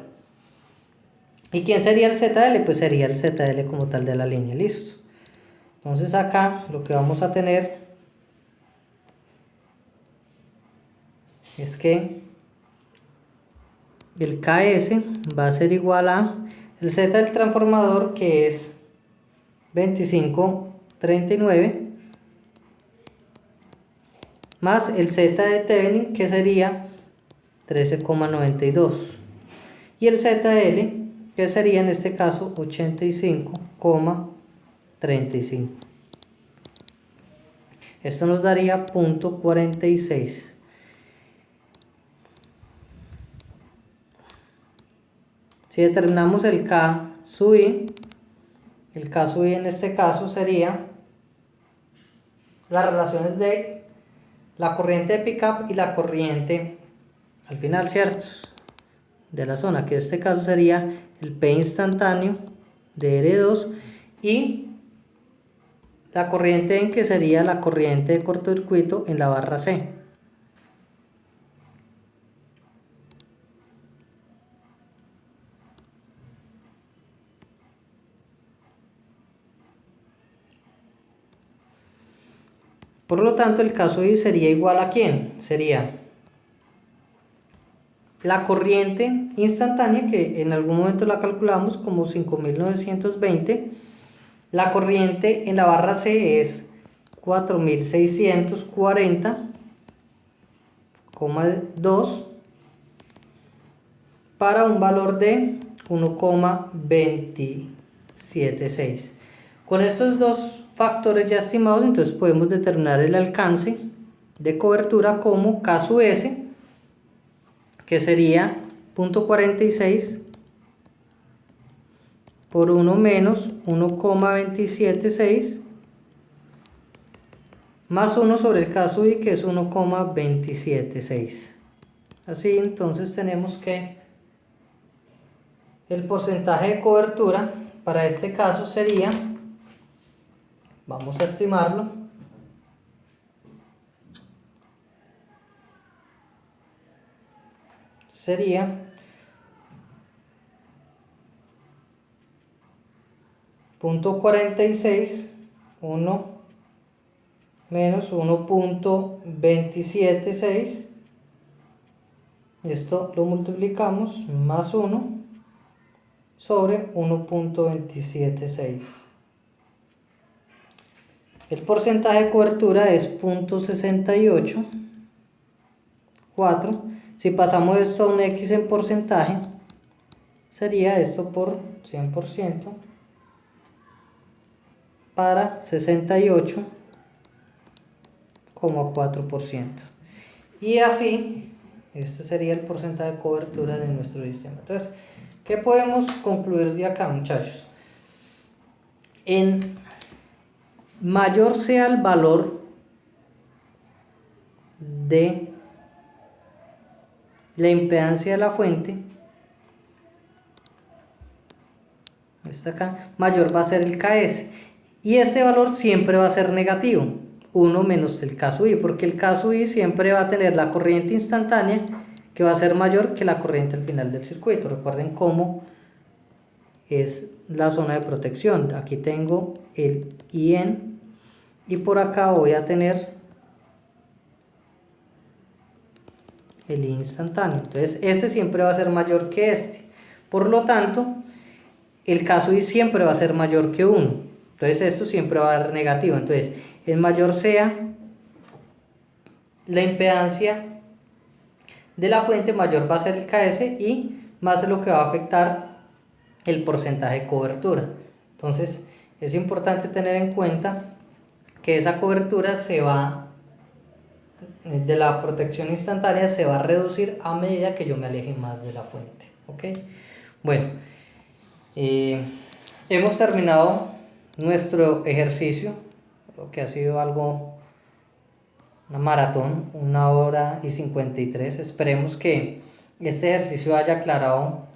¿Y quién sería el ZL? Pues sería el ZL como tal de la línea, listo. Entonces acá lo que vamos a tener es que el KS va a ser igual a el Z del transformador, que es 2539, más el Z de Thevenin, que sería 13,92, y el ZL que sería en este caso 85,35. Esto nos daría 0.46. Si determinamos el K sub I, el K sub I en este caso sería las relaciones de la corriente de pickup y la corriente al final, ¿cierto?, de la zona, que en este caso sería el P instantáneo de R2 y la corriente en que sería la corriente de cortocircuito en la barra C. Por lo tanto, el caso I sería igual a ¿quién? Sería la corriente instantánea, que en algún momento la calculamos como 5.920. La corriente en la barra C es 4.640,2 para un valor de 1,276. Con estos dos factores ya estimados, entonces podemos determinar el alcance de cobertura como K sub S, que sería 0.46 por 1 menos 1,276 más 1 sobre el K sub I, que es 1,276. Así entonces tenemos que el porcentaje de cobertura para este caso sería, vamos a estimarlo, sería 0.46, 1 menos 1,276, esto lo multiplicamos más 1 sobre 1,276. El porcentaje de cobertura es 0.684. Si pasamos esto a un X en porcentaje, sería esto por 100% para 68,4%. Y así, este sería el porcentaje de cobertura de nuestro sistema. Entonces, ¿qué podemos concluir de acá, muchachos? En mayor sea el valor de la impedancia de la fuente, esta acá, mayor va a ser el KS, y este valor siempre va a ser negativo, 1 menos el K sub I, porque el K sub I siempre va a tener la corriente instantánea que va a ser mayor que la corriente al final del circuito. Recuerden cómo es la zona de protección. Aquí tengo el IN y por acá voy a tener el I instantáneo. Entonces este siempre va a ser mayor que este. Por lo tanto, el K sub I siempre va a ser mayor que 1. Entonces esto siempre va a dar negativo. Entonces, el mayor sea la impedancia de la fuente, mayor va a ser el KS y más es lo que va a afectar el porcentaje de cobertura. Entonces, es importante tener en cuenta que esa cobertura se va, de la protección instantánea, se va a reducir a medida que yo me aleje más de la fuente. ¿Ok? Bueno, hemos terminado nuestro ejercicio, lo que ha sido una maratón, 1 hora y 53. Esperemos que este ejercicio haya aclarado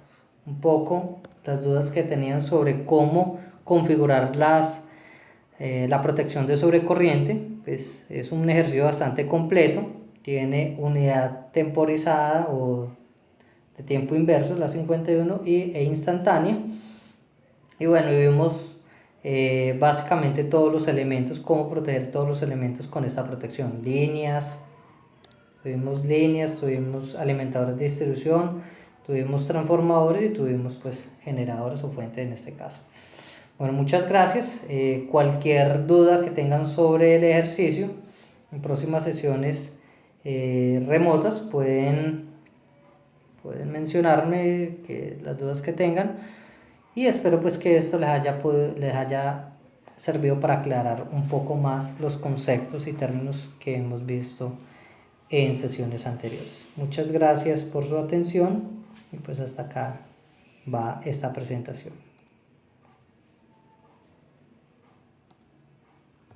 un poco las dudas que tenían sobre cómo configurar la protección de sobrecorriente. Pues es un ejercicio bastante completo, tiene unidad temporizada o de tiempo inverso, la 51, e instantánea. Y bueno, vimos básicamente todos los elementos, cómo proteger todos los elementos con esta protección. Tuvimos alimentadores de distribución, tuvimos transformadores y tuvimos pues generadores o fuentes en este caso. Bueno, muchas gracias. Cualquier duda que tengan sobre el ejercicio, en próximas sesiones remotas pueden mencionarme las dudas que tengan Y espero pues que esto les haya servido para aclarar un poco más los conceptos y términos que hemos visto en sesiones anteriores. Muchas gracias por su atención y pues hasta acá va esta presentación.